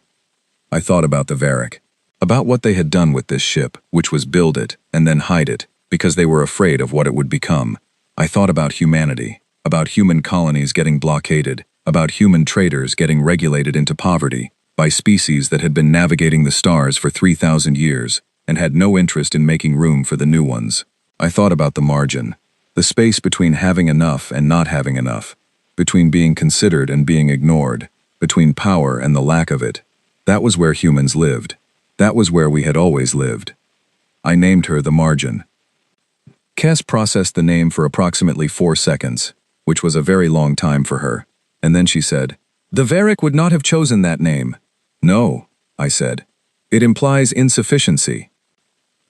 I thought about the Varric, about what they had done with this ship, which was build it and then hide it, because they were afraid of what it would become. I thought about humanity, about human colonies getting blockaded, about human traders getting regulated into poverty by species that had been navigating the stars for 3,000 years and had no interest in making room for the new ones. I thought about the margin, the space between having enough and not having enough, between being considered and being ignored, between power and the lack of it. That was where humans lived. That was where we had always lived. I named her the Margin. Kess processed the name for approximately 4 seconds, which was a very long time for her, and then she said, "The Varric would not have chosen that name." "No," I said. "It implies insufficiency."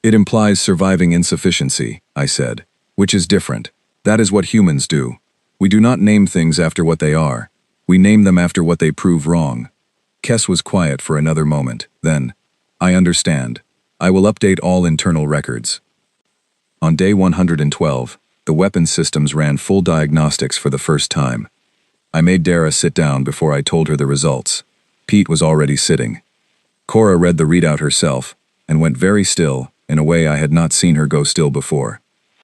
"It implies surviving insufficiency," I said, "which is different. That is what humans do. We do not name things after what they are. We name them after what they prove wrong." Kess was quiet for another moment, then, "I understand. I will update all internal records." On day 112, the weapons systems ran full diagnostics for the first time. I made Dara sit down before I told her the results. Pete was already sitting. Cora read the readout herself and went very still in a way I had not seen her go still before.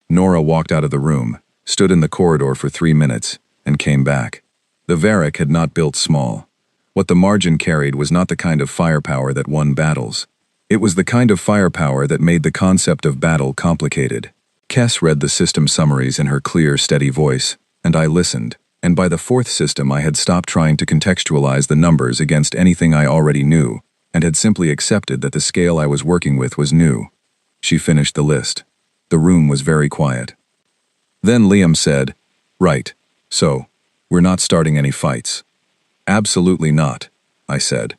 Nora walked out of the room, stood in the corridor for 3 minutes, and came back. The Varric had not built small. What the Margin carried was not the kind of firepower that won battles. It was the kind of firepower that made the concept of battle complicated. Kess read the system summaries in her clear, steady voice, and I listened, and by the 4th system I had stopped trying to contextualize the numbers against anything I already knew, and had simply accepted that the scale I was working with was new. She finished the list. The room was very quiet. Then Liam said, "Right, so, we're not starting any fights." "Absolutely not," I said.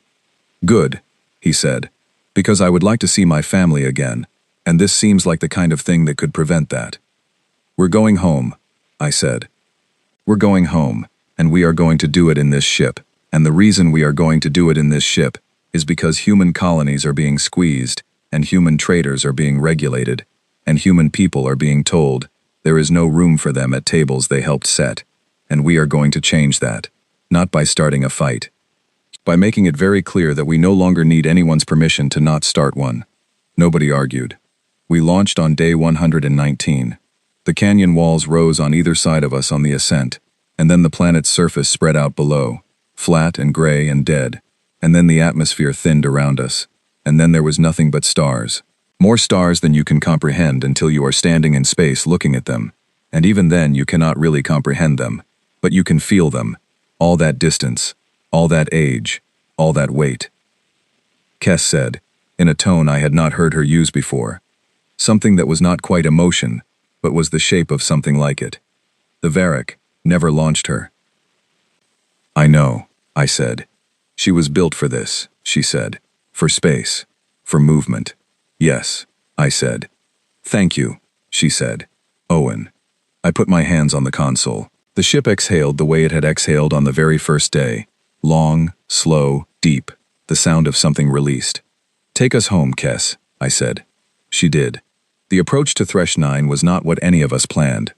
"Good," he said, Because I would like to see my family again, and this seems like the kind of thing that could prevent that. We're going home, I said. We're going home, and we are going to do it in this ship, and the reason we are going to do it in this ship is because human colonies are being squeezed, and human traders are being regulated, and human people are being told there is no room for them at tables they helped set, and we are going to change that, not by starting a fight. By making it very clear that we no longer need anyone's permission to not start one. Nobody argued. We launched on day 119. The canyon walls rose on either side of us on the ascent, and then the planet's surface spread out below, flat and gray and dead, and then the atmosphere thinned around us, and then there was nothing but stars. More stars than you can comprehend until you are standing in space looking at them, and even then you cannot really comprehend them, but you can feel them, all that distance, all that age, all that weight. Kes said, in a tone I had not heard her use before. Something that was not quite emotion, but was the shape of something like it. The Varric never launched her. I know, I said. She was built for this, she said. For space. For movement. Yes, I said. Thank you, she said. Owen. I put my hands on the console. The ship exhaled the way it had exhaled on the very first day. Long, slow, deep, the sound of something released. Take us home, Kes, I said. She did. The approach to Thresh 9 was not what any of us planned.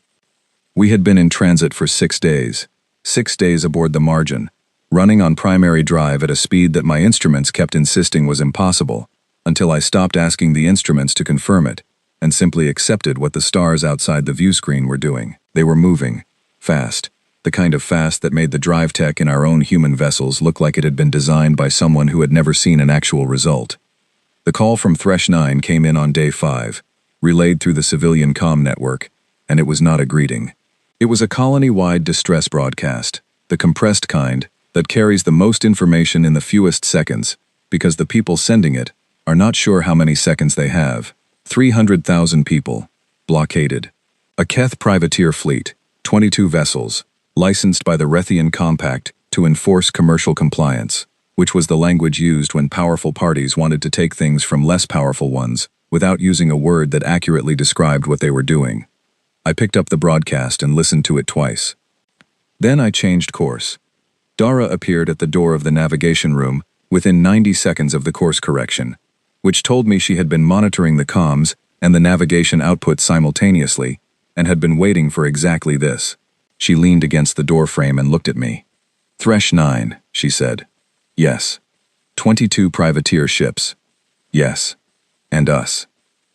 We had been in transit for 6 days. 6 days aboard the Margin, running on primary drive at a speed that my instruments kept insisting was impossible, until I stopped asking the instruments to confirm it, and simply accepted what the stars outside the view screen were doing. They were moving. Fast. The kind of fast that made the drive tech in our own human vessels look like it had been designed by someone who had never seen an actual result. The call from Thresh 9 came in on day 5, relayed through the civilian comm network, and it was not a greeting. It was a colony-wide distress broadcast, the compressed kind that carries the most information in the fewest seconds, because the people sending it are not sure how many seconds they have. 300,000 people. Blockaded. A Keth privateer fleet, 22 vessels, licensed by the Rethian Compact to enforce commercial compliance, which was the language used when powerful parties wanted to take things from less powerful ones without using a word that accurately described what they were doing. I picked up the broadcast and listened to it twice. Then I changed course. Dara appeared at the door of the navigation room within 90 seconds of the course correction, which told me she had been monitoring the comms and the navigation output simultaneously and had been waiting for exactly this. She leaned against the doorframe and looked at me. Thresh 9, she said. Yes. 22 privateer ships. Yes. And us.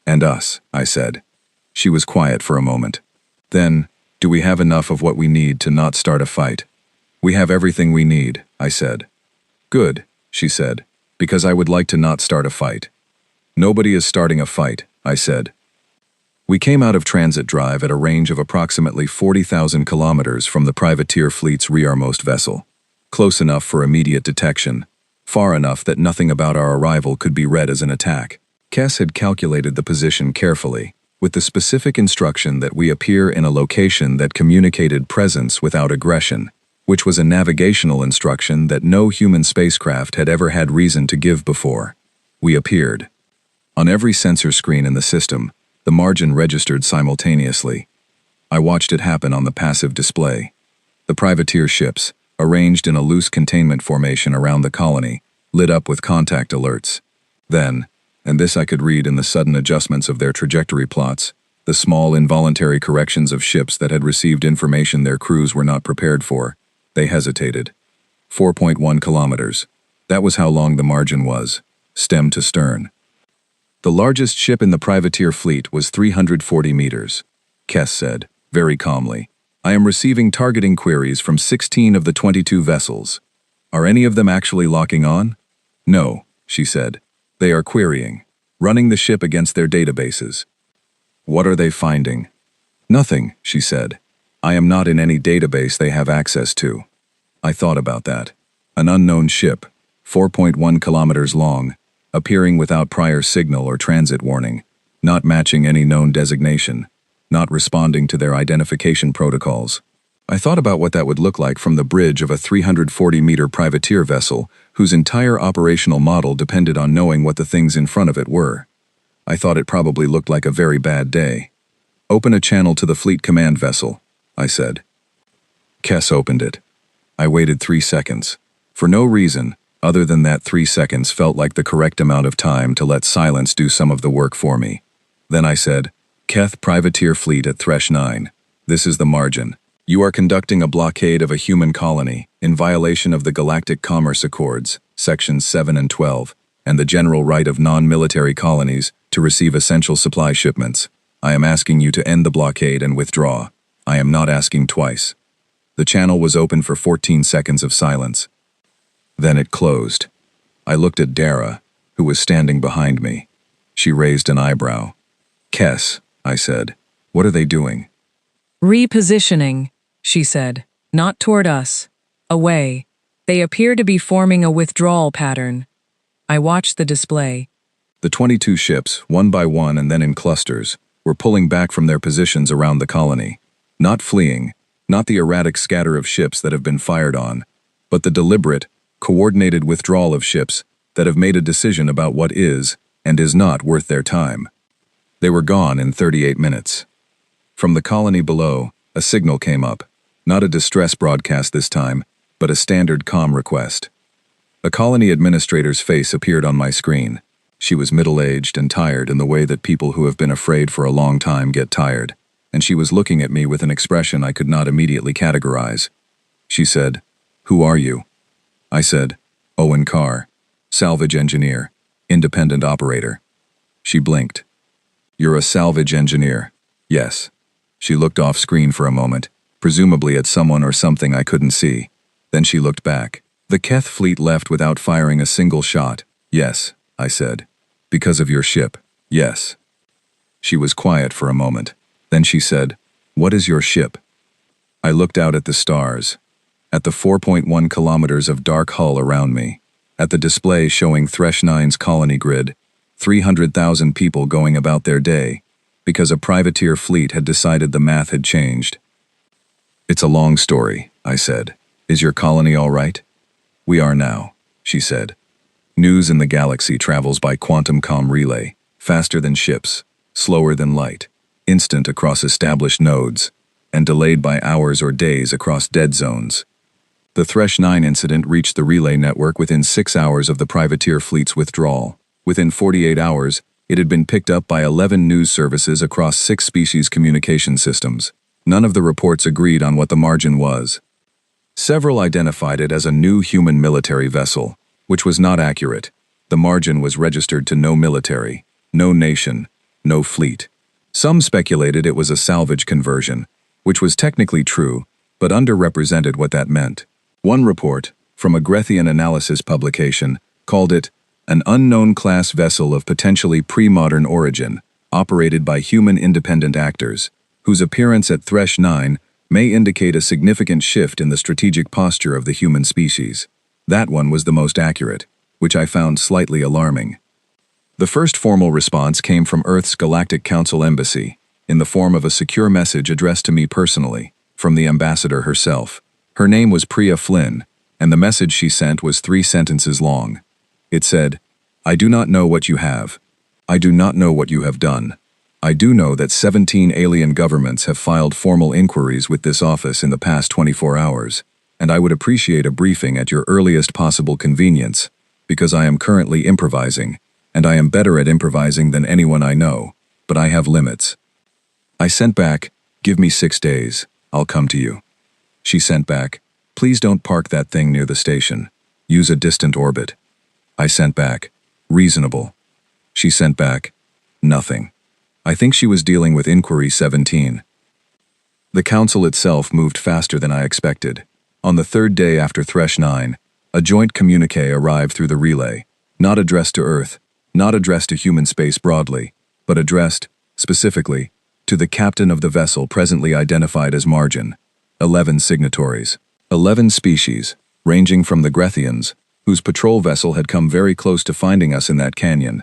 And us, I said. She was quiet for a moment. Then, do we have enough of what we need to not start a fight? We have everything we need, I said. Good, she said, because I would like to not start a fight. Nobody is starting a fight, I said. We came out of transit drive at a range of approximately 40,000 kilometers from the privateer fleet's rearmost vessel. Close enough for immediate detection, far enough that nothing about our arrival could be read as an attack. Kes had calculated the position carefully, with the specific instruction that we appear in a location that communicated presence without aggression, which was a navigational instruction that no human spacecraft had ever had reason to give before. We appeared. On every sensor screen in the system, the margin registered simultaneously. I watched it happen on the passive display. The privateer ships, arranged in a loose containment formation around the colony, lit up with contact alerts. Then, and this I could read in the sudden adjustments of their trajectory plots, the small involuntary corrections of ships that had received information their crews were not prepared for, they hesitated. 4.1 kilometers. That was how long the margin was, stem to stern. The largest ship in the privateer fleet was 340 meters. Kes said, very calmly, I am receiving targeting queries from 16 of the 22 vessels. Are any of them actually locking on? No, she said. They are querying, running the ship against their databases. What are they finding? Nothing, she said. I am not in any database they have access to. I thought about that. An unknown ship, 4.1 kilometers long, appearing without prior signal or transit warning, not matching any known designation, not responding to their identification protocols. I thought about what that would look like from the bridge of a 340-meter privateer vessel whose entire operational model depended on knowing what the things in front of it were. I thought it probably looked like a very bad day. "Open a channel to the fleet command vessel," I said. Kess opened it. I waited 3 seconds. For no reason, other than that 3 seconds felt like the correct amount of time to let silence do some of the work for me. Then I said, "Keth Privateer Fleet at Thresh 9. This is the margin. You are conducting a blockade of a human colony in violation of the Galactic Commerce Accords, Sections 7 and 12, and the general right of non-military colonies to receive essential supply shipments. I am asking you to end the blockade and withdraw. I am not asking twice." The channel was open for 14 seconds of silence. Then it closed. I looked at Dara, who was standing behind me. She raised an eyebrow. "Kess," I said, "what are they doing?" "Repositioning," she said. "Not toward us. Away. They appear to be forming a withdrawal pattern." I watched the display. The 22 ships, one by one and then in clusters, were pulling back from their positions around the colony. Not fleeing, not the erratic scatter of ships that have been fired on, but the deliberate, coordinated withdrawal of ships that have made a decision about what is and is not worth their time. They were gone in 38 minutes. From the colony below, a signal came up, not a distress broadcast this time, but a standard comm request. A colony administrator's face appeared on my screen. She was middle-aged and tired in the way that people who have been afraid for a long time get tired, and she was looking at me with an expression I could not immediately categorize. She said, "Who are you?" I said, "Owen Carr, salvage engineer, independent operator." She blinked. "You're a salvage engineer?" "Yes." She looked off screen for a moment, presumably at someone or something I couldn't see. Then she looked back. "The Keth fleet left without firing a single shot." "Yes," I said. "Because of your ship?" "Yes." She was quiet for a moment. Then she said, "What is your ship?" I looked out at the stars, at the 4.1 kilometers of dark hull around me, at the display showing Thresh 9's colony grid, 300,000 people going about their day, because a privateer fleet had decided the math had changed. "It's a long story," I said. "Is your colony all right?" "We are now," she said. "News in the galaxy travels by quantum comm relay, faster than ships, slower than light, instant across established nodes, and delayed by hours or days across dead zones. The Thresh 9 incident reached the relay network within 6 hours of the privateer fleet's withdrawal. Within 48 hours, it had been picked up by 11 news services across 6 species communication systems. None of the reports agreed on what the margin was. Several identified it as a new human military vessel, which was not accurate. The margin was registered to no military, no nation, no fleet. Some speculated it was a salvage conversion, which was technically true, but underrepresented what that meant. One report, from a Grethian analysis publication, called it an unknown class vessel of potentially pre-modern origin, operated by human independent actors, whose appearance at Thresh 9 may indicate a significant shift in the strategic posture of the human species. That one was the most accurate, which I found slightly alarming. The first formal response came from Earth's Galactic Council Embassy, in the form of a secure message addressed to me personally, from the ambassador herself. Her name was Priya Flynn, and the message she sent was 3 sentences long. It said, "I do not know what you have. I do not know what you have done. I do know that 17 alien governments have filed formal inquiries with this office in the past 24 hours, and I would appreciate a briefing at your earliest possible convenience, because I am currently improvising, and I am better at improvising than anyone I know, but I have limits." I sent back, "Give me 6 days, I'll come to you." She sent back, "Please don't park that thing near the station. Use a distant orbit." I sent back, "Reasonable." She sent back, "Nothing." I think she was dealing with Inquiry 17. The council itself moved faster than I expected. On the 3rd day after Thresh 9, a joint communique arrived through the relay, not addressed to Earth, not addressed to human space broadly, but addressed, specifically, to the captain of the vessel presently identified as Margin. 11 signatories. 11 species, ranging from the Grethians, whose patrol vessel had come very close to finding us in that canyon,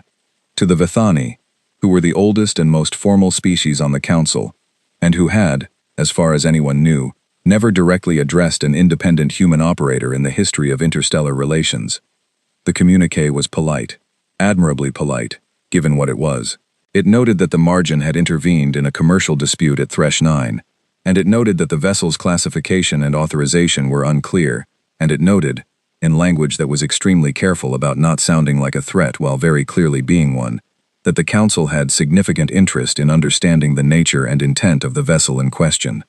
to the Vithani, who were the oldest and most formal species on the council, and who had, as far as anyone knew, never directly addressed an independent human operator in the history of interstellar relations. The communique was polite, admirably polite, given what it was. It noted that the margin had intervened in a commercial dispute at Thresh 9, and it noted that the vessel's classification and authorization were unclear, and it noted, in language that was extremely careful about not sounding like a threat while very clearly being one, that the Council had significant interest in understanding the nature and intent of the vessel in question.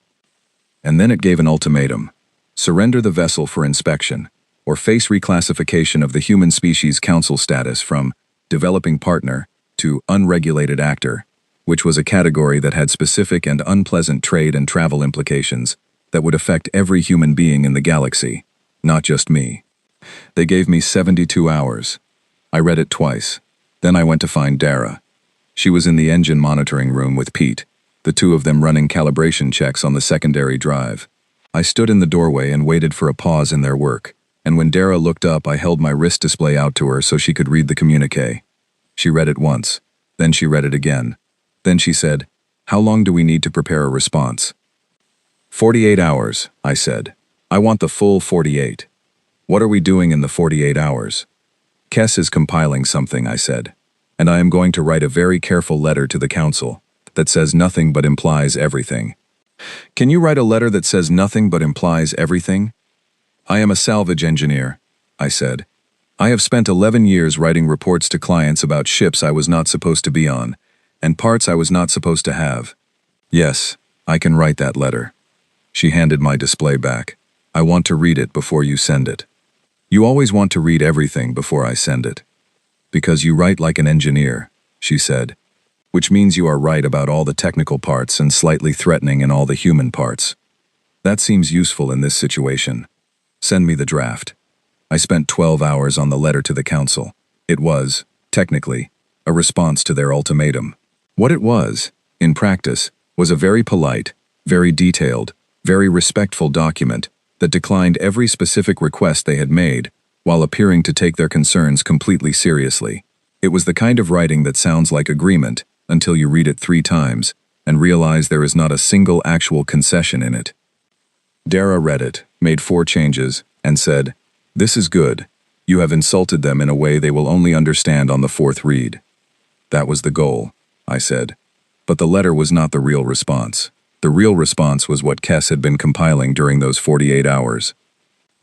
And then it gave an ultimatum: surrender the vessel for inspection, or face reclassification of the human species Council status from developing partner to unregulated actor, which was a category that had specific and unpleasant trade and travel implications that would affect every human being in the galaxy, not just me. They gave me 72 hours. I read it twice. Then I went to find Dara. She was in the engine monitoring room with Pete, the two of them running calibration checks on the secondary drive. I stood in the doorway and waited for a pause in their work, and when Dara looked up, I held my wrist display out to her so she could read the communique. She read it once, then she read it again. Then she said, "How long do we need to prepare a response?" 48 hours, I said. I want the full 48. What are we doing in the 48 hours? Kess is compiling something, I said, and I am going to write a very careful letter to the Council that says nothing but implies everything. Can you write a letter that says nothing but implies everything? I am a salvage engineer, I said. I have spent 11 years writing reports to clients about ships I was not supposed to be on, and parts I was not supposed to have. Yes, I can write that letter. She handed my display back. I want to read it before you send it. You always want to read everything before I send it. Because you write like an engineer, she said, which means you are right about all the technical parts and slightly threatening in all the human parts. That seems useful in this situation. Send me the draft. I spent 12 hours on the letter to the Council. It was, technically, a response to their ultimatum. What it was, in practice, was a very polite, very detailed, very respectful document that declined every specific request they had made, while appearing to take their concerns completely seriously. It was the kind of writing that sounds like agreement until you read it 3 times and realize there is not a single actual concession in it. Dara read it, made 4 changes, and said, "This is good. You have insulted them in a way they will only understand on the 4th read." That was the goal, I said. But the letter was not the real response. The real response was what Kess had been compiling during those 48 hours.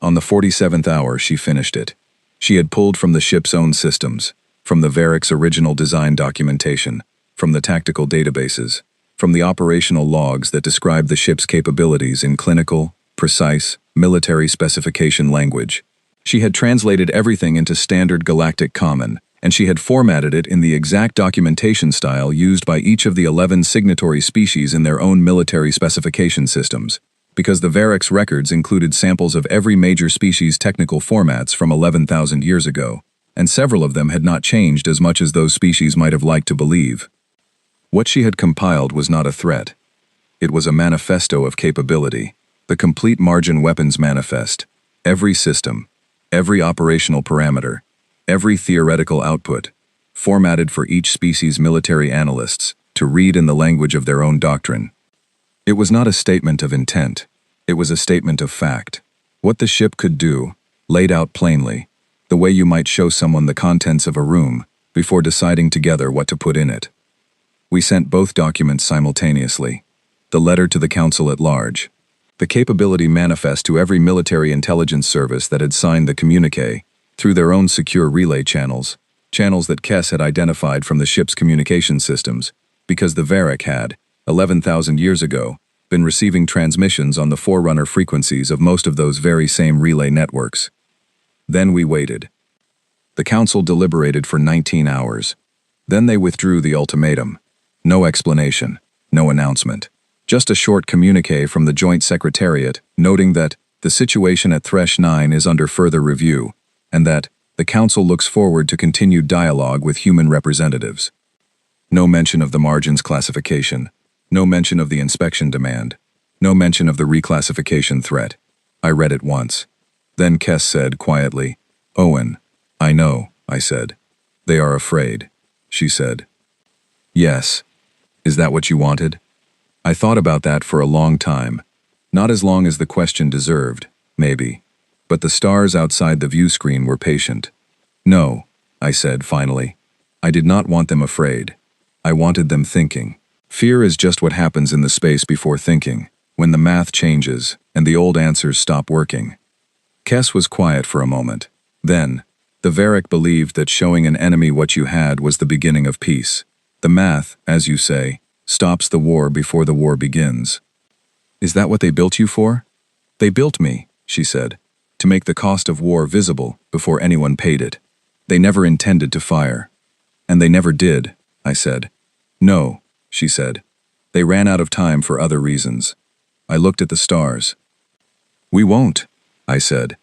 On the 47th hour, she finished it. She had pulled from the ship's own systems, from the Varric's original design documentation, from the tactical databases, from the operational logs that describe the ship's capabilities in clinical, precise, military specification language. She had translated everything into standard galactic common, and she had formatted it in the exact documentation style used by each of the 11 signatory species in their own military specification systems, because the Varric's records included samples of every major species' technical formats from 11,000 years ago, and several of them had not changed as much as those species might have liked to believe. What she had compiled was not a threat. It was a manifesto of capability, the complete margin weapons manifest, every system, every operational parameter, every theoretical output, formatted for each species' military analysts to read in the language of their own doctrine. It was not a statement of intent. It was a statement of fact. What the ship could do, laid out plainly, the way you might show someone the contents of a room before deciding together what to put in it. We sent both documents simultaneously. The letter to the Council at large, the capability manifest to every military intelligence service that had signed the communique, through their own secure relay channels that Kess had identified from the ship's communication systems, because the Varric had, 11,000 years ago, been receiving transmissions on the forerunner frequencies of most of those very same relay networks. Then we waited. The Council deliberated for 19 hours. Then they withdrew the ultimatum. No explanation, no announcement. Just a short communique from the Joint Secretariat noting that the situation at Thresh 9 is under further review, and that the Council looks forward to continued dialogue with human representatives. No mention of the margins classification, no mention of the inspection demand, no mention of the reclassification threat. I read it once. Then Kess said quietly, "Owen." "I know," I said. "They are afraid," she said. "Yes. Is that what you wanted?" I thought about that for a long time. Not as long as the question deserved, maybe. But the stars outside the view screen were patient. No, I said finally. I did not want them afraid. I wanted them thinking. Fear is just what happens in the space before thinking, when the math changes and the old answers stop working. Kess was quiet for a moment. Then, the Varric believed that showing an enemy what you had was the beginning of peace. The math, as you say, stops the war before the war begins. Is that what they built you for? They built me, she said, to make the cost of war visible before anyone paid it. They never intended to fire. And they never did, I said. No, she said. They ran out of time for other reasons. I looked at the stars. We won't, I said.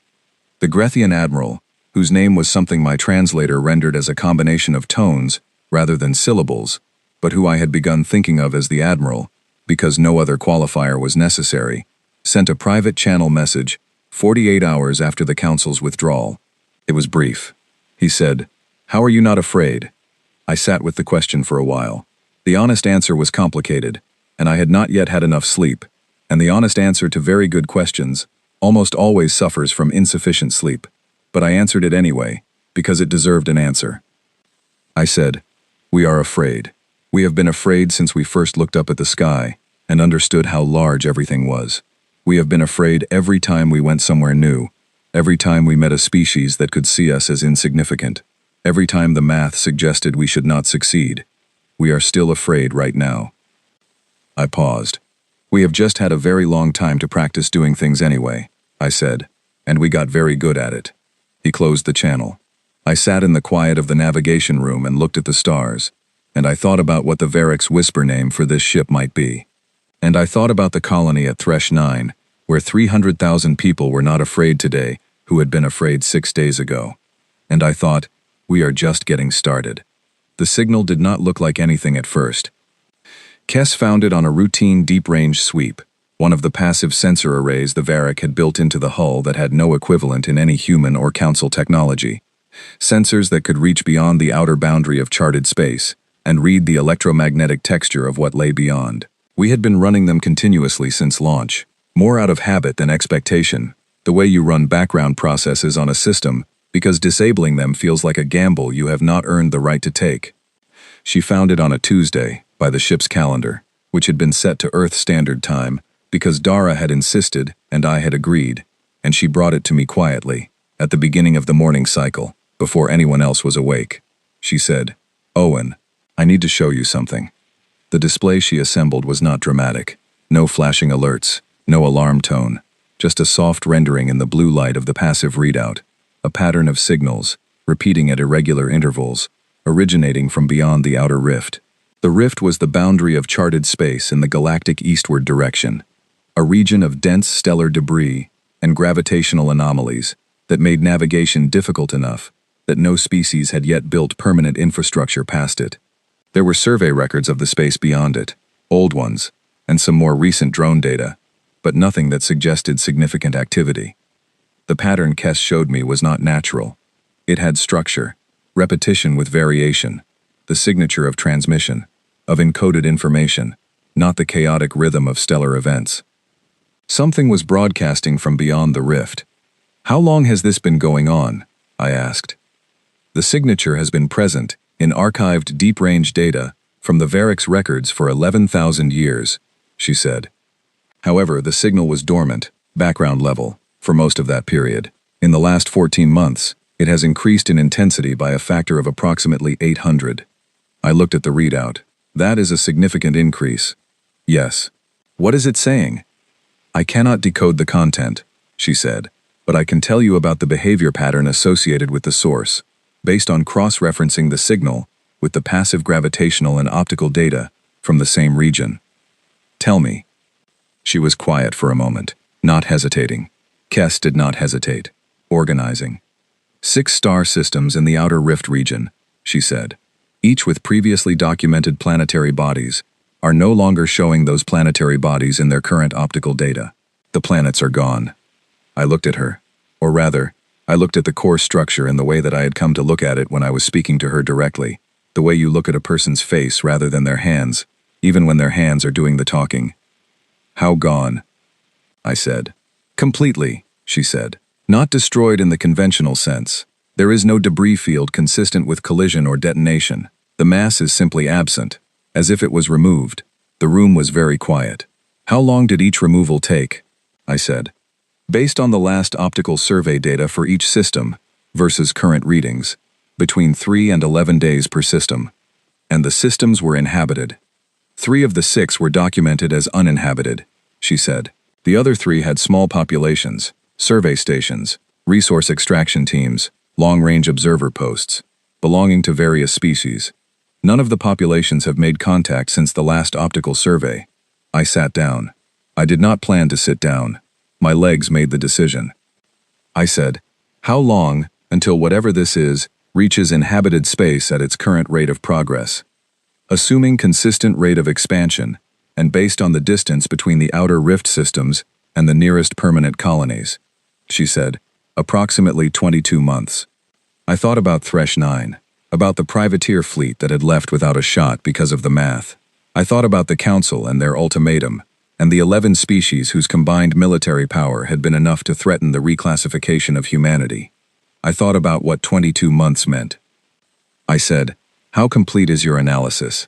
The Grethian admiral, whose name was something my translator rendered as a combination of tones rather than syllables, but who I had begun thinking of as the admiral, because no other qualifier was necessary, sent a private channel message 48 hours after the council's withdrawal. It was brief. He said, "How are you not afraid?" I sat with the question for a while. The honest answer was complicated, and I had not yet had enough sleep, and the honest answer to very good questions almost always suffers from insufficient sleep. But I answered it anyway, because it deserved an answer. I said, "We are afraid. We have been afraid since we first looked up at the sky and understood how large everything was. We have been afraid every time we went somewhere new, every time we met a species that could see us as insignificant, every time the math suggested we should not succeed. We are still afraid right now." I paused. "We have just had a very long time to practice doing things anyway," I said, "and we got very good at it." He closed the channel. I sat in the quiet of the navigation room and looked at the stars, and I thought about what the Varric's whisper name for this ship might be. And I thought about the colony at Thresh 9, where 300,000 people were not afraid today who had been afraid 6 days ago. And I thought, we are just getting started. The signal did not look like anything at first. Kess found it on a routine deep-range sweep, one of the passive sensor arrays the Varric had built into the hull that had no equivalent in any human or council technology. Sensors that could reach beyond the outer boundary of charted space and read the electromagnetic texture of what lay beyond. We had been running them continuously since launch, more out of habit than expectation, the way you run background processes on a system, because disabling them feels like a gamble you have not earned the right to take. She found it on a Tuesday, by the ship's calendar, which had been set to Earth Standard Time, because Dara had insisted and I had agreed, and she brought it to me quietly, at the beginning of the morning cycle, before anyone else was awake. She said, "Owen, I need to show you something." The display she assembled was not dramatic. No flashing alerts, no alarm tone, just a soft rendering in the blue light of the passive readout, a pattern of signals, repeating at irregular intervals, originating from beyond the outer rift. The rift was the boundary of charted space in the galactic eastward direction, a region of dense stellar debris and gravitational anomalies that made navigation difficult enough that no species had yet built permanent infrastructure past it. There were survey records of the space beyond it, old ones, and some more recent drone data, but nothing that suggested significant activity. The pattern Kess showed me was not natural. It had structure, repetition with variation, the signature of transmission, of encoded information, not the chaotic rhythm of stellar events. Something was broadcasting from beyond the rift. "How long has this been going on?" I asked. "The signature has been present in archived deep-range data from the Varric's records for 11,000 years, she said. However, the signal was dormant, background level, for most of that period. In the last 14 months, it has increased in intensity by a factor of approximately 800. I looked at the readout. That is a significant increase. Yes. What is it saying? I cannot decode the content, she said, but I can tell you about the behavior pattern associated with the source, based on cross-referencing the signal with the passive gravitational and optical data from the same region. Tell me. She was quiet for a moment, not hesitating. Kess did not hesitate. Organizing. 6 star systems in the outer rift region, she said, each with previously documented planetary bodies, are no longer showing those planetary bodies in their current optical data. The planets are gone. I looked at her, or rather, I looked at the core structure in the way that I had come to look at it when I was speaking to her directly, the way you look at a person's face rather than their hands, even when their hands are doing the talking. How gone? I said. Completely, she said. Not destroyed in the conventional sense, There is no debris field consistent with collision or detonation. The mass is simply absent, as if it was removed. The room was very quiet. How long did each removal take? I said. Based on the last optical survey data for each system versus current readings, between 3 and 11 days per system. And the systems were inhabited. 3 of the 6 were documented as uninhabited, she said. The other 3 had small populations, survey stations, resource extraction teams, long-range observer posts, belonging to various species. None of the populations have made contact since the last optical survey. I sat down. I did not plan to sit down. My legs made the decision. I said, how long, until whatever this is, reaches inhabited space at its current rate of progress? Assuming consistent rate of expansion, and based on the distance between the outer rift systems and the nearest permanent colonies, she said, approximately 22 months. I thought about Thresh 9, about the privateer fleet that had left without a shot because of the math. I thought about the Council and their ultimatum, and the 11 species whose combined military power had been enough to threaten the reclassification of humanity. I thought about what 22 months meant. I said, how complete is your analysis?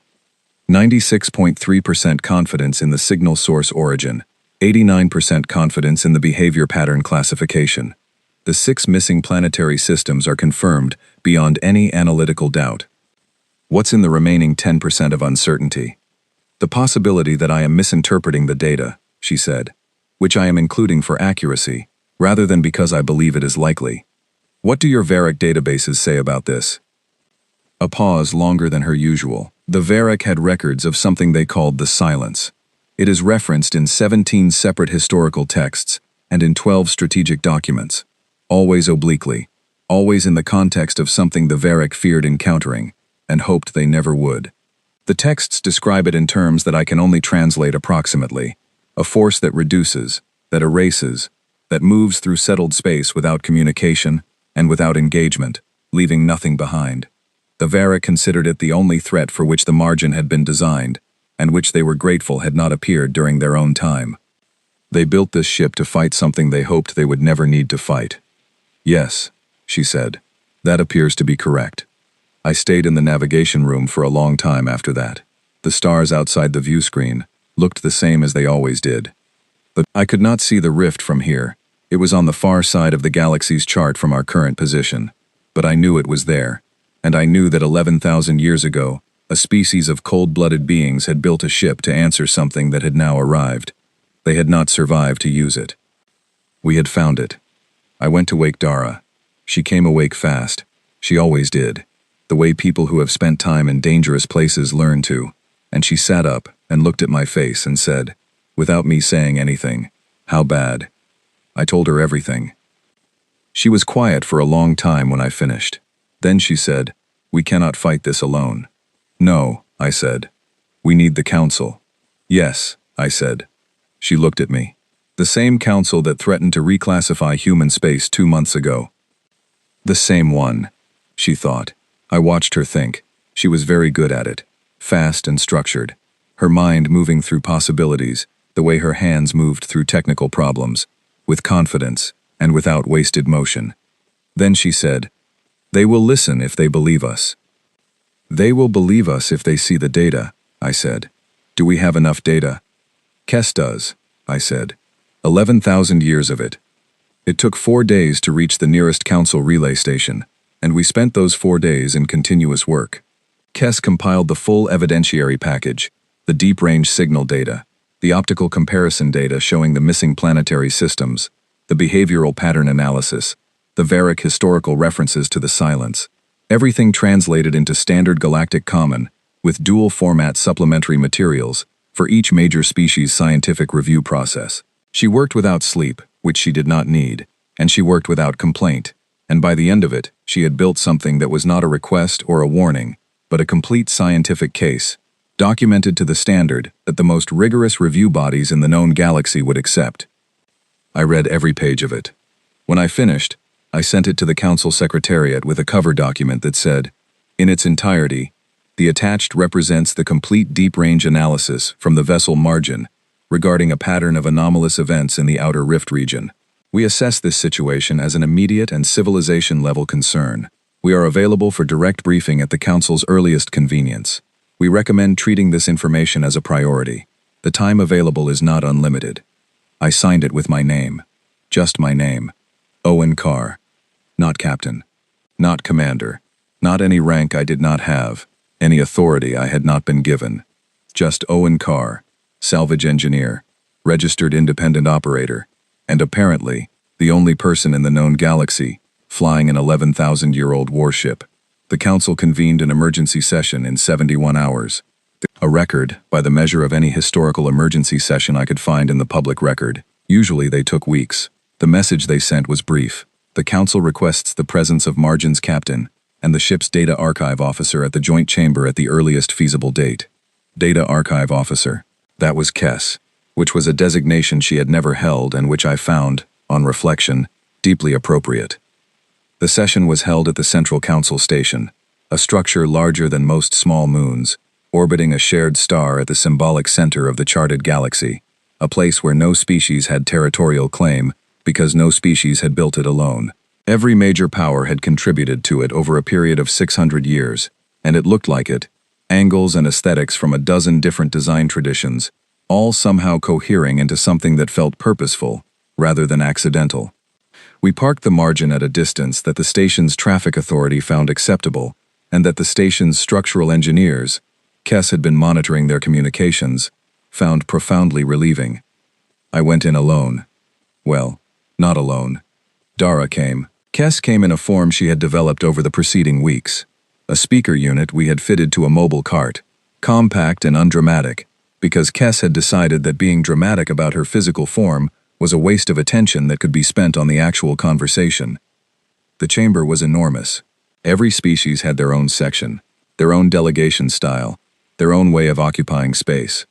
96.3% confidence in the signal source origin, 89% confidence in the behavior pattern classification. The 6 missing planetary systems are confirmed beyond any analytical doubt. What's in the remaining 10% of uncertainty? The possibility that I am misinterpreting the data, she said, which I am including for accuracy, rather than because I believe it is likely. What do your Varric databases say about this? A pause longer than her usual. The Varric had records of something they called the Silence. It is referenced in 17 separate historical texts and in 12 strategic documents. Always obliquely, always in the context of something the Varric feared encountering and hoped they never would. The texts describe it in terms that I can only translate approximately. A force that reduces, that erases, that moves through settled space without communication and without engagement, leaving nothing behind. The Varric considered it the only threat for which the margin had been designed, and which they were grateful had not appeared during their own time. They built this ship to fight something they hoped they would never need to fight. Yes, she said, that appears to be correct. I stayed in the navigation room for a long time after that. The stars outside the view screen looked the same as they always did. But I could not see the rift from here. It was on the far side of the galaxy's chart from our current position. But I knew it was there, and I knew that 11,000 years ago, a species of cold-blooded beings had built a ship to answer something that had now arrived. They had not survived to use it. We had found it. I went to wake Dara. She came awake fast. She always did. The way people who have spent time in dangerous places learn to. And she sat up and looked at my face and said, without me saying anything, how bad? I told her everything. She was quiet for a long time when I finished. Then she said, we cannot fight this alone. No, I said. We need the Council. Yes, I said. She looked at me. The same Council that threatened to reclassify human space 2 months ago. The same one, she thought. I watched her think. She was very good at it. Fast and structured. Her mind moving through possibilities, the way her hands moved through technical problems, with confidence and without wasted motion. Then she said, they will listen if they believe us. They will believe us if they see the data, I said. Do we have enough data? Kes does, I said. 11,000 years of it. It took 4 days to reach the nearest Council relay station, and we spent those 4 days in continuous work. Kes compiled the full evidentiary package, the deep-range signal data, the optical comparison data showing the missing planetary systems, the behavioral pattern analysis, the Varric historical references to the Silence, everything translated into standard galactic common, with dual-format supplementary materials for each major species scientific review process. She worked without sleep, which she did not need, and she worked without complaint, and by the end of it, she had built something that was not a request or a warning, but a complete scientific case, documented to the standard that the most rigorous review bodies in the known galaxy would accept. I read every page of it. When I finished, I sent it to the Council Secretariat with a cover document that said, in its entirety, the attached represents the complete deep-range analysis from the vessel margin regarding a pattern of anomalous events in the outer rift region. We assess this situation as an immediate and civilization-level concern. We are available for direct briefing at the Council's earliest convenience. We recommend treating this information as a priority. The time available is not unlimited. I signed it with my name. Just my name. Owen Carr. Not captain. Not commander. Not any rank I did not have. Any authority I had not been given. Just Owen Carr, salvage engineer, registered independent operator, and apparently the only person in the known galaxy flying an 11,000-year-old warship. The Council convened an emergency session in 71 hours. A record, by the measure of any historical emergency session I could find in the public record. Usually they took weeks. The message they sent was brief. The Council requests the presence of Margin's captain and the ship's data archive officer at the joint chamber at the earliest feasible date. Data archive officer. That was Kess, which was a designation she had never held and which I found, on reflection, deeply appropriate. The session was held at the Central Council Station, a structure larger than most small moons, orbiting a shared star at the symbolic center of the charted galaxy, a place where no species had territorial claim because no species had built it alone. Every major power had contributed to it over a period of 600 years, and it looked like it, angles and aesthetics from a dozen different design traditions, all somehow cohering into something that felt purposeful, rather than accidental. We parked the Margin at a distance that the station's traffic authority found acceptable, and that the station's structural engineers, Kess had been monitoring their communications, found profoundly relieving. I went in alone. Well, not alone. Dara came. Kess came in a form she had developed over the preceding weeks. A speaker unit we had fitted to a mobile cart, compact and undramatic, because Kess had decided that being dramatic about her physical form was a waste of attention that could be spent on the actual conversation. The chamber was enormous. Every species had their own section, their own delegation style, their own way of occupying space.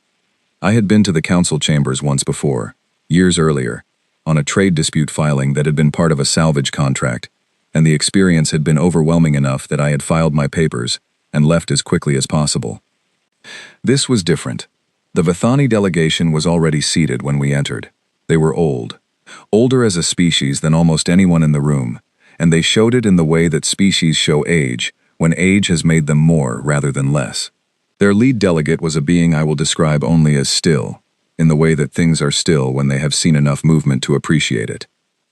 I had been to the council chambers once before, years earlier, on a trade dispute filing that had been part of a salvage contract, and the experience had been overwhelming enough that I had filed my papers and left as quickly as possible. This was different. The Vithani delegation was already seated when we entered. They were old, older as a species than almost anyone in the room, and they showed it in the way that species show age, when age has made them more rather than less. Their lead delegate was a being I will describe only as still, in the way that things are still when they have seen enough movement to appreciate it.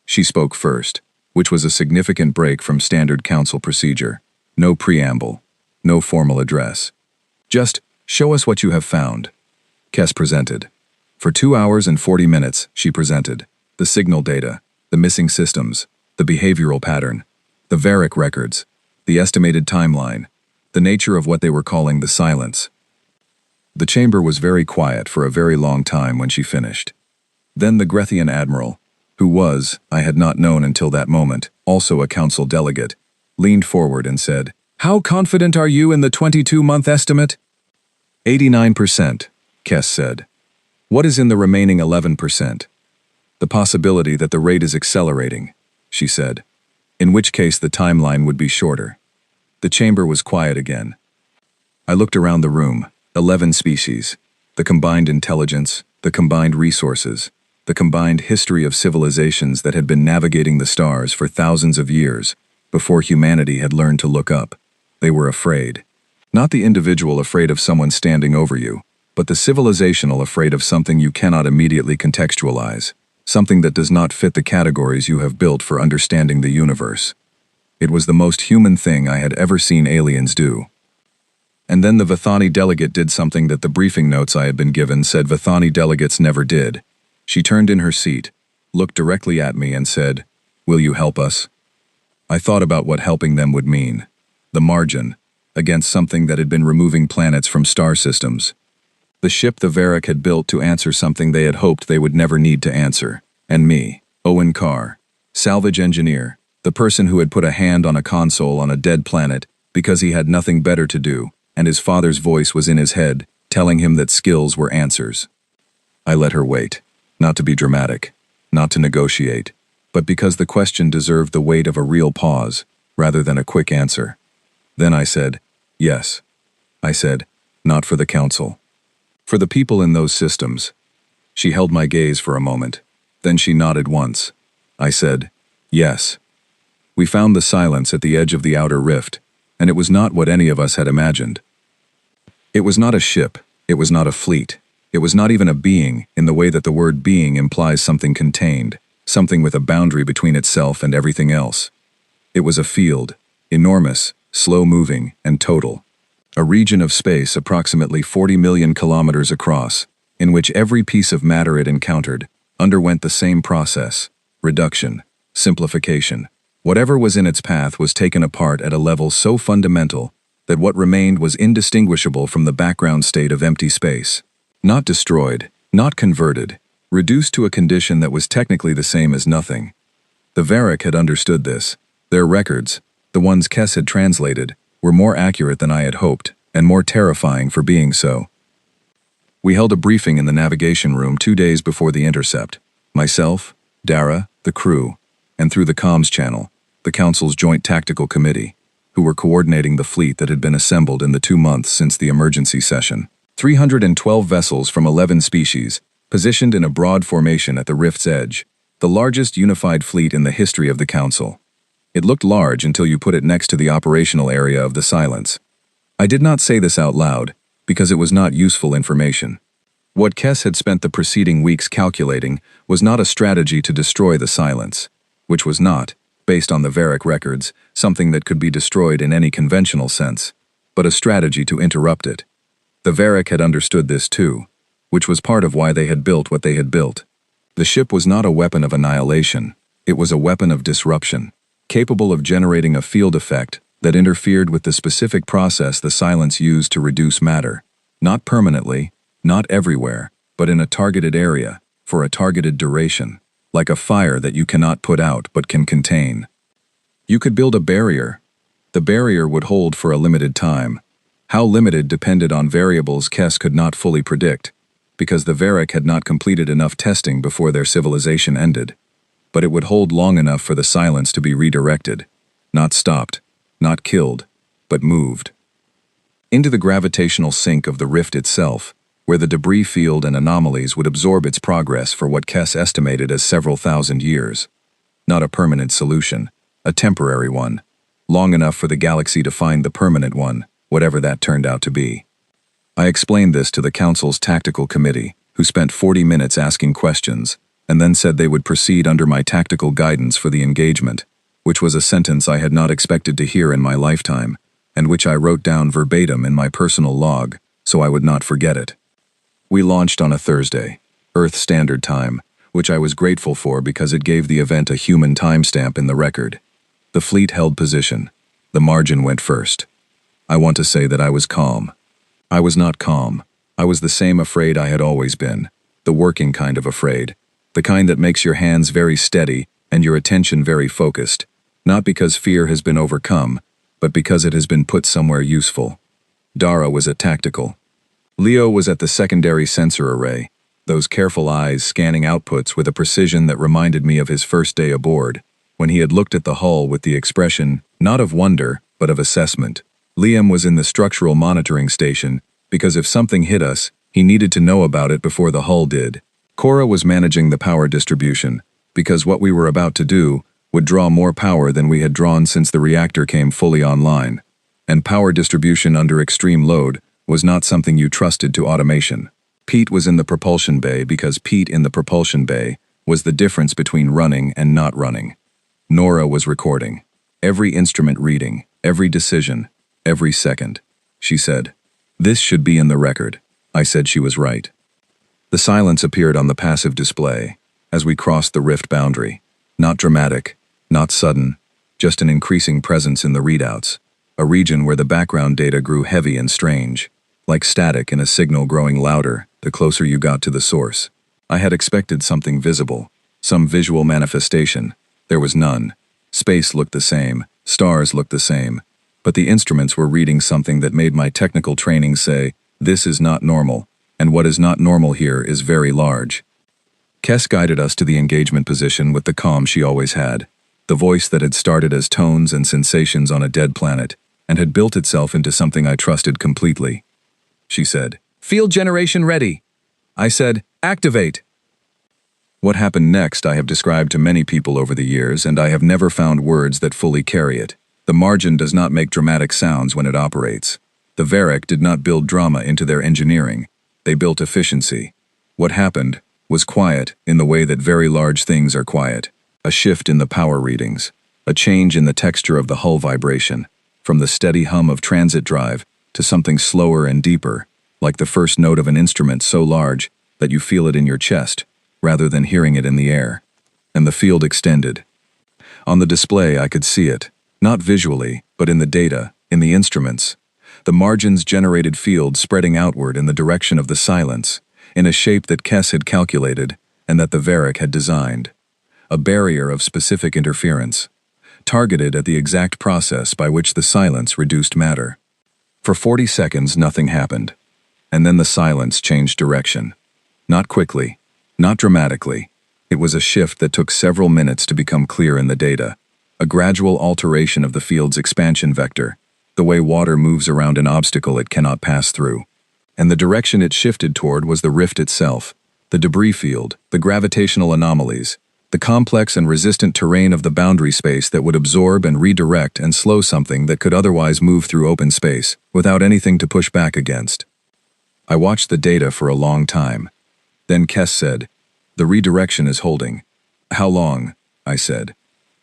She spoke first, which was a significant break from standard council procedure. No preamble, no formal address. Just, show us what you have found. Kess presented. For 2 hours and 40 minutes, she presented. The signal data, the missing systems, the behavioral pattern, the Varric records, the estimated timeline, the nature of what they were calling the silence. The chamber was very quiet for a very long time when she finished. Then the Grethian admiral, who was, I had not known until that moment, also a council delegate, leaned forward and said, "How confident are you in the 22-month estimate?" 89%, Kess said. "What is in the remaining 11%? The possibility that the rate is accelerating," she said, "in which case the timeline would be shorter." The chamber was quiet again. I looked around the room. 11 species, the combined intelligence, the combined resources, the combined history of civilizations that had been navigating the stars for thousands of years before humanity had learned to look up. They were afraid. Not the individual afraid of someone standing over you, but the civilizational afraid of something you cannot immediately contextualize, something that does not fit the categories you have built for understanding the universe. It was the most human thing I had ever seen aliens do. And then the Vithani delegate did something that the briefing notes I had been given said Vithani delegates never did. She turned in her seat, looked directly at me and said, "Will you help us?" I thought about what helping them would mean. The Margin, against something that had been removing planets from star systems. The ship the Varric had built to answer something they had hoped they would never need to answer. And me, Owen Carr, salvage engineer, the person who had put a hand on a console on a dead planet because he had nothing better to do, and his father's voice was in his head, telling him that skills were answers. I let her wait, not to be dramatic, not to negotiate, but because the question deserved the weight of a real pause, rather than a quick answer. Then I said, "Yes." I said, "Not for the council. For the people in those systems." She held my gaze for a moment. Then she nodded once. I said. Yes. We found the silence at the edge of the outer rift, and it was not what any of us had imagined. It was not a ship, it was not a fleet, it was not even a being in the way that the word being implies something contained, something with a boundary between itself and everything else. It was a field, enormous, slow-moving, and total. A region of space approximately 40 million kilometers across, in which every piece of matter it encountered underwent the same process: reduction, simplification. Whatever was in its path was taken apart at a level so fundamental that what remained was indistinguishable from the background state of empty space. Not destroyed, not converted, reduced to a condition that was technically the same as nothing. The Varric had understood this. Their records, the ones Kess had translated, were more accurate than I had hoped, and more terrifying for being so. We held a briefing in the navigation room 2 days before the intercept. Myself, Dara, the crew, and through the comms channel, the Council's Joint Tactical Committee, who were coordinating the fleet that had been assembled in the 2 months since the emergency session. 312 vessels from 11 species, positioned in a broad formation at the rift's edge, the largest unified fleet in the history of the Council. It looked large until you put it next to the operational area of the Silence. I did not say this out loud, because it was not useful information. What Kess had spent the preceding weeks calculating was not a strategy to destroy the Silence, which was not, based on the Varric records, something that could be destroyed in any conventional sense, but a strategy to interrupt it. The Varric had understood this too, which was part of why they had built what they had built. The ship was not a weapon of annihilation, it was a weapon of disruption, capable of generating a field effect that interfered with the specific process the Silence used to reduce matter, not permanently, not everywhere, but in a targeted area, for a targeted duration, like a fire that you cannot put out but can contain. You could build a barrier. The barrier would hold for a limited time. How limited depended on variables Kess could not fully predict, because the Varric had not completed enough testing before their civilization ended. But it would hold long enough for the Silence to be redirected, not stopped, not killed, but moved. Into the gravitational sink of the rift itself, where the debris field and anomalies would absorb its progress for what Kess estimated as several thousand years. Not a permanent solution, a temporary one, long enough for the galaxy to find the permanent one, whatever that turned out to be. I explained this to the Council's Tactical Committee, who spent 40 minutes asking questions, and then said they would proceed under my tactical guidance for the engagement, which was a sentence I had not expected to hear in my lifetime, and which I wrote down verbatim in my personal log, so I would not forget it. We launched on a Thursday, Earth Standard Time, which I was grateful for because it gave the event a human timestamp in the record. The fleet held position. The margin went first. I want to say that I was calm. I was not calm. I was the same afraid I had always been, the working kind of afraid, the kind that makes your hands very steady and your attention very focused, not because fear has been overcome, but because it has been put somewhere useful. Dara was at tactical. Leo was at the secondary sensor array, those careful eyes scanning outputs with a precision that reminded me of his first day aboard, when he had looked at the hull with the expression, not of wonder, but of assessment. Liam was in the structural monitoring station, because if something hit us, he needed to know about it before the hull did. Cora was managing the power distribution, because what we were about to do would draw more power than we had drawn since the reactor came fully online. And power distribution under extreme load was not something you trusted to automation. Pete was in the propulsion bay because Pete in the propulsion bay was the difference between running and not running. Nora was recording. Every instrument reading, every decision, every second. She said, "This should be in the record." I said she was right. The Silence appeared on the passive display as we crossed the rift boundary. Not dramatic, not sudden, just an increasing presence in the readouts, a region where the background data grew heavy and strange, like static in a signal growing louder the closer you got to the source. I had expected something visible, some visual manifestation. There was none. Space looked the same, stars looked the same, but the instruments were reading something that made my technical training say, this is not normal, and what is not normal here is very large. Kess guided us to the engagement position with the calm she always had, the voice that had started as tones and sensations on a dead planet, and had built itself into something I trusted completely. She said, "Field generation ready." I said, "Activate." What happened next I have described to many people over the years, and I have never found words that fully carry it. The margin does not make dramatic sounds when it operates. The Varric did not build drama into their engineering. They built efficiency. What happened was quiet in the way that very large things are quiet. A shift in the power readings. A change in the texture of the hull vibration. From the steady hum of transit drive to something slower and deeper, like the first note of an instrument so large that you feel it in your chest, rather than hearing it in the air. And the field extended. On the display I could see it, not visually, but in the data, in the instruments. The margins generated fields spreading outward in the direction of the silence, in a shape that Kess had calculated and that the Varric had designed. A barrier of specific interference, targeted at the exact process by which the silence reduced matter. For 40 seconds nothing happened, and then the silence changed direction. Not quickly, not dramatically. It was a shift that took several minutes to become clear in the data, a gradual alteration of the field's expansion vector, the way water moves around an obstacle it cannot pass through. And the direction it shifted toward was the rift itself, the debris field, the gravitational anomalies, the complex and resistant terrain of the boundary space that would absorb and redirect and slow something that could otherwise move through open space without anything to push back against. I watched the data for a long time. Then Kess said, "The redirection is holding." "How long?" I said.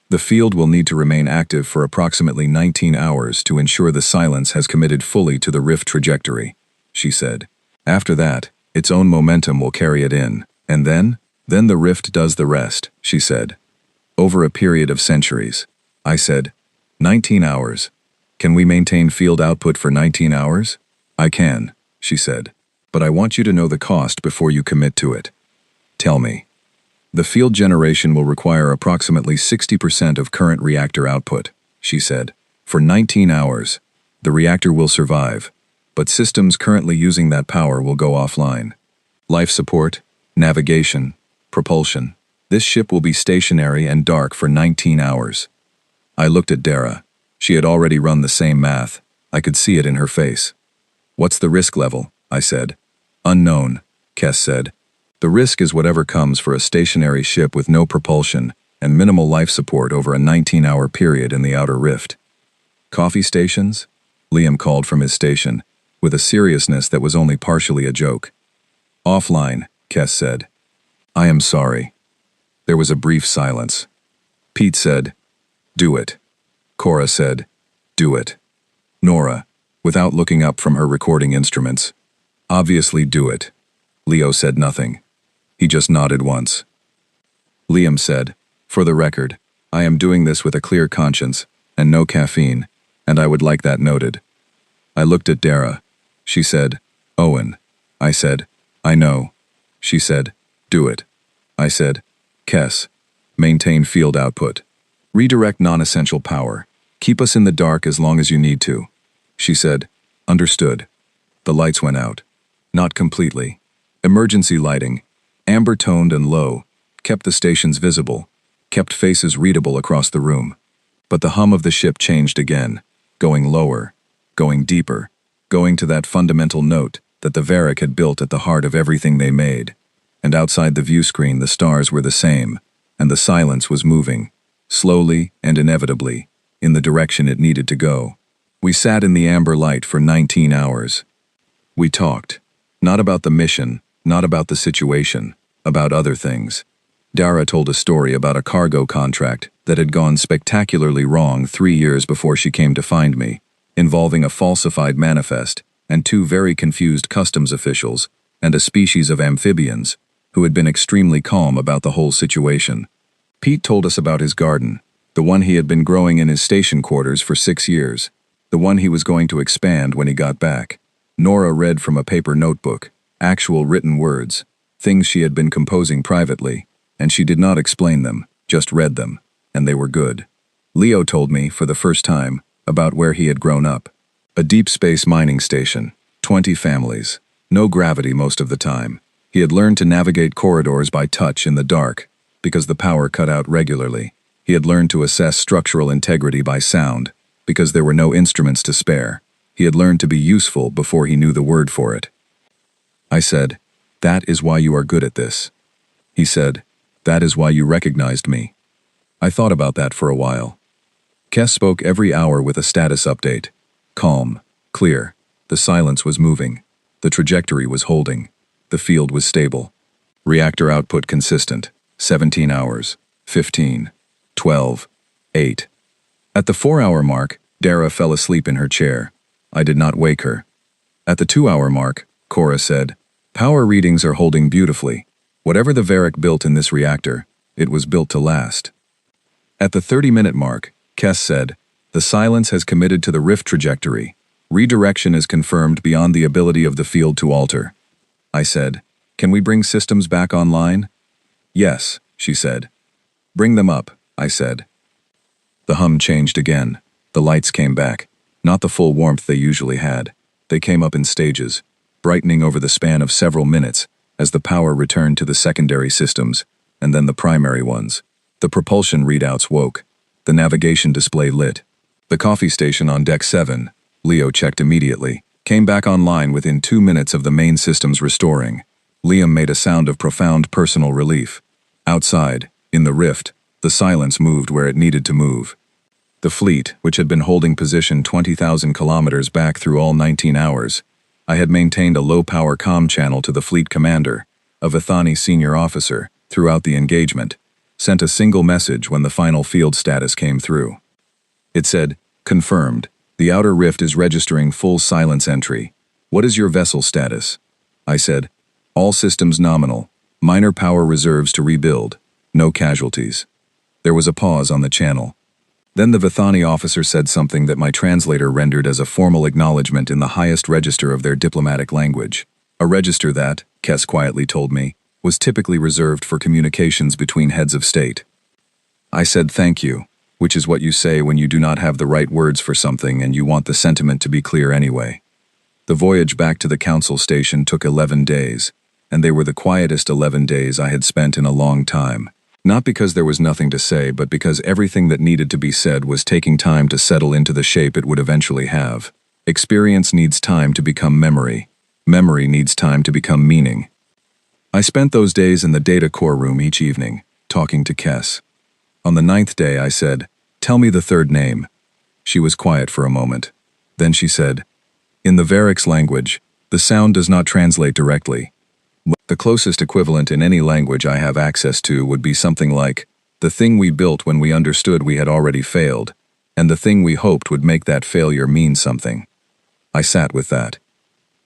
"The field will need to remain active for approximately 19 hours to ensure the silence has committed fully to the rift trajectory," she said. "After that, its own momentum will carry it in, and then the rift does the rest," she said. "Over a period of centuries." I said, 19 hours. Can we maintain field output for 19 hours? "I can," she said. "But I want you to know the cost before you commit to it." "Tell me." "The field generation will require approximately 60% of current reactor output," she said. "For 19 hours, the reactor will survive, but systems currently using that power will go offline. Life support, navigation, propulsion. This ship will be stationary and dark for 19 hours. I looked at Dara. She had already run the same math. I could see it in her face. "What's the risk level?" I said. "Unknown," Kess said. "The risk is whatever comes for a stationary ship with no propulsion and minimal life support over a 19-hour period in the outer rift." "Coffee stations?" Liam called from his station, with a seriousness that was only partially a joke. "Offline," Kess said. "I am sorry." There was a brief silence. Pete said, "Do it." Cora said, "Do it." Nora, without looking up from her recording instruments, "Obviously do it." Leo said nothing. He just nodded once. Liam said, "For the record, I am doing this with a clear conscience and no caffeine, and I would like that noted." I looked at Dara. She said, "Owen." I said, "I know." She said, "Do it." I said, "Kess, maintain field output. Redirect non-essential power. Keep us in the dark as long as you need to." She said, "Understood." The lights went out. Not completely. Emergency lighting, amber-toned and low, kept the stations visible, kept faces readable across the room. But the hum of the ship changed again, going lower, going deeper, going to that fundamental note that the Varric had built at the heart of everything they made. And outside the view screen the stars were the same, and the silence was moving, slowly and inevitably, in the direction it needed to go. We sat in the amber light for 19 hours. We talked. Not about the mission, not about the situation, about other things. Dara told a story about a cargo contract that had gone spectacularly wrong 3 years before she came to find me, involving a falsified manifest and 2 very confused customs officials and a species of amphibians who had been extremely calm about the whole situation. Pete told us about his garden, the one he had been growing in his station quarters for 6 years, the one he was going to expand when he got back. Nora read from a paper notebook, actual written words, things she had been composing privately, and she did not explain them, just read them, and they were good. Leo told me, for the first time, about where he had grown up. A deep space mining station, 20 families, no gravity most of the time. He had learned to navigate corridors by touch in the dark, because the power cut out regularly. He had learned to assess structural integrity by sound, because there were no instruments to spare. He had learned to be useful before he knew the word for it. I said, "That is why you are good at this." He said, That is why you recognized me. I thought about that for a while. Kes spoke every hour with a status update. Calm, clear. The silence was moving. The trajectory was holding. The field was stable. Reactor output consistent. 17 hours. 15. 12. 8. At the 4-hour mark, Dara fell asleep in her chair. I did not wake her. At the 2-hour mark, Cora said, "Power readings are holding beautifully. Whatever the Varric built in this reactor, it was built to last." At the 30-minute mark, Kes said, "The silence has committed to the rift trajectory. Redirection is confirmed beyond the ability of the field to alter." I said, "Can we bring systems back online?" "Yes," she said. "Bring them up," I said. The hum changed again. The lights came back. Not the full warmth they usually had. They came up in stages, brightening over the span of several minutes as the power returned to the secondary systems, and then the primary ones. The propulsion readouts woke. The navigation display lit. The coffee station on Deck 7, Leo checked immediately, came back online within 2 minutes of the main systems restoring. Liam made a sound of profound personal relief. Outside, in the rift, the silence moved where it needed to move. The fleet, which had been holding position 20,000 kilometers back through all 19 hours, I had maintained a low-power comm channel to the fleet commander, a Vithani senior officer, throughout the engagement, sent a single message when the final field status came through. It said, "Confirmed. The outer rift is registering full silence entry. What is your vessel status?" I said, "All systems nominal. Minor power reserves to rebuild. No casualties." There was a pause on the channel. Then the Vithani officer said something that my translator rendered as a formal acknowledgement in the highest register of their diplomatic language. A register that, Kes quietly told me, was typically reserved for communications between heads of state. I said thank you, which is what you say when you do not have the right words for something and you want the sentiment to be clear anyway. The voyage back to the council station took 11 days, and they were the quietest 11 days I had spent in a long time. Not because there was nothing to say, but because everything that needed to be said was taking time to settle into the shape it would eventually have. Experience needs time to become memory. Memory needs time to become meaning. I spent those days in the data core room each evening, talking to Kes. On the 9th day I said, "Tell me the third name." She was quiet for a moment. Then she said, "In the Varric's language, the sound does not translate directly. The closest equivalent in any language I have access to would be something like, the thing we built when we understood we had already failed, and the thing we hoped would make that failure mean something." I sat with that.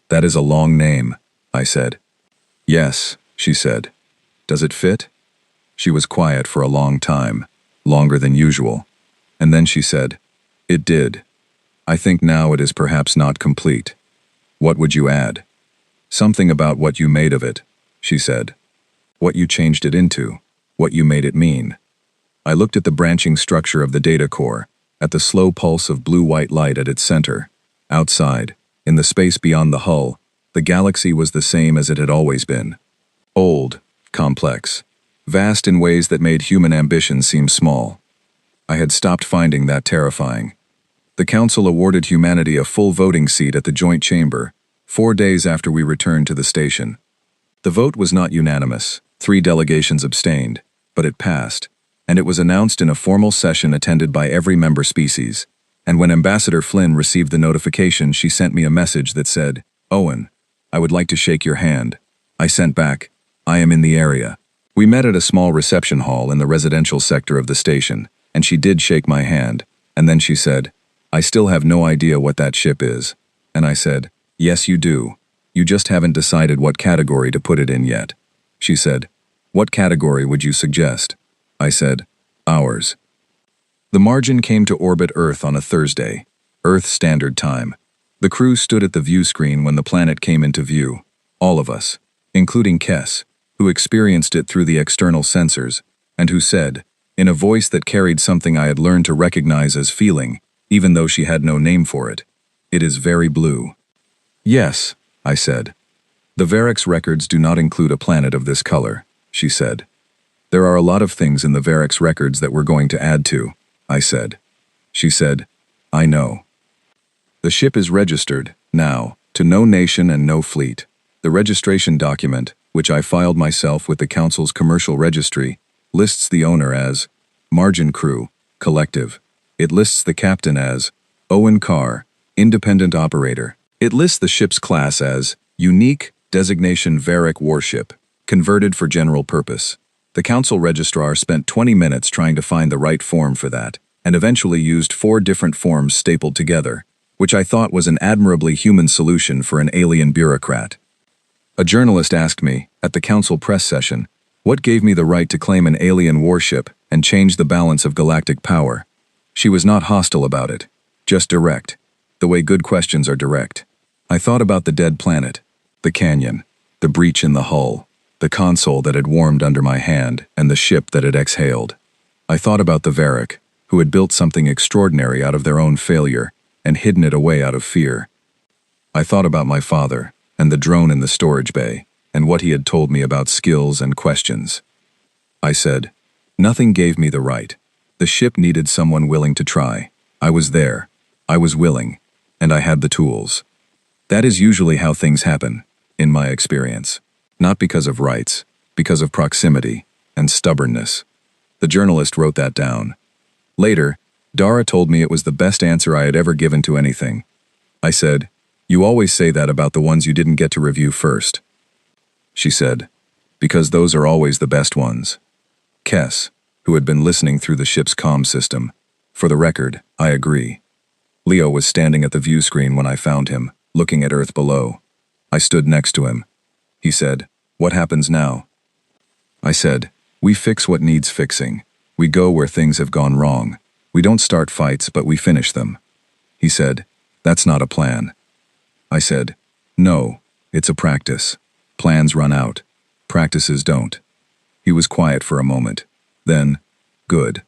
"That is a long name," I said. "Yes," she said. "Does it fit?" She was quiet for a long time, longer than usual, and then she said, "It did. I think now it is perhaps not complete. What would you add?" "Something about what you made of it," she said. "What you changed it into, what you made it mean." I looked at the branching structure of the data core, at the slow pulse of blue-white light at its center. Outside, in the space beyond the hull, the galaxy was the same as it had always been. Old, complex, vast in ways that made human ambition seem small. I had stopped finding that terrifying. The Council awarded humanity a full voting seat at the Joint Chamber, 4 days after we returned to the station. The vote was not unanimous. 3 delegations abstained, but it passed, and it was announced in a formal session attended by every member species. And when Ambassador Flynn received the notification, she sent me a message that said, "Owen, I would like to shake your hand." I sent back, "I am in the area." We met at a small reception hall in the residential sector of the station, and she did shake my hand, and then she said, "I still have no idea what that ship is." And I said, "Yes, you do. You just haven't decided what category to put it in yet." She said, "What category would you suggest?" I said, "Ours." The Margin came to orbit Earth on a Thursday, Earth Standard Time. The crew stood at the view screen when the planet came into view. All of us, including Kes, who experienced it through the external sensors, and who said, in a voice that carried something I had learned to recognize as feeling, even though she had no name for it, "It is very blue." "Yes," I said. "The Varric's records do not include a planet of this color," she said. "There are a lot of things in the Varric's records that we're going to add to," I said. She said, "I know." The ship is registered, now, to no nation and no fleet. The registration document, which I filed myself with the Council's commercial registry, lists the owner as Margin Crew, Collective. It lists the captain as Owen Carr, Independent Operator. It lists the ship's class as Unique Designation Varric Warship, converted for general purpose. The council registrar spent 20 minutes trying to find the right form for that, and eventually used 4 different forms stapled together, which I thought was an admirably human solution for an alien bureaucrat. A journalist asked me, at the council press session, what gave me the right to claim an alien warship and change the balance of galactic power. She was not hostile about it, just direct, the way good questions are direct. I thought about the dead planet, the canyon, the breach in the hull, the console that had warmed under my hand, and the ship that had exhaled. I thought about the Varric, who had built something extraordinary out of their own failure and hidden it away out of fear. I thought about my father and the drone in the storage bay and what he had told me about skills and questions. I said, nothing gave me the right. The ship needed someone willing to try. I was there. I was willing. And I had the tools. That is usually how things happen, in my experience. Not because of rights, because of proximity and stubbornness. The journalist wrote that down. Later, Dara told me it was the best answer I had ever given to anything. I said, you always say that about the ones you didn't get to review first. She said, because those are always the best ones. Kess, who had been listening through the ship's comm system. For the record, I agree. Leo was standing at the view screen when I found him, looking at Earth below. I stood next to him. He said, what happens now? I said, we fix what needs fixing. We go where things have gone wrong. We don't start fights, but we finish them. He said, that's not a plan. I said, no, it's a practice. Plans run out. Practices don't. He was quiet for a moment. Then, good.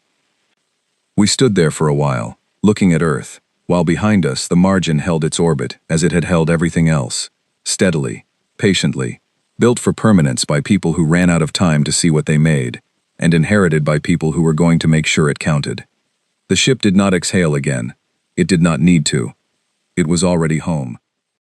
We stood there for a while, looking at Earth, while behind us the margin held its orbit as it had held everything else, steadily, patiently, built for permanence by people who ran out of time to see what they made, and inherited by people who were going to make sure it counted. The ship did not exhale again. It did not need to. It was already home.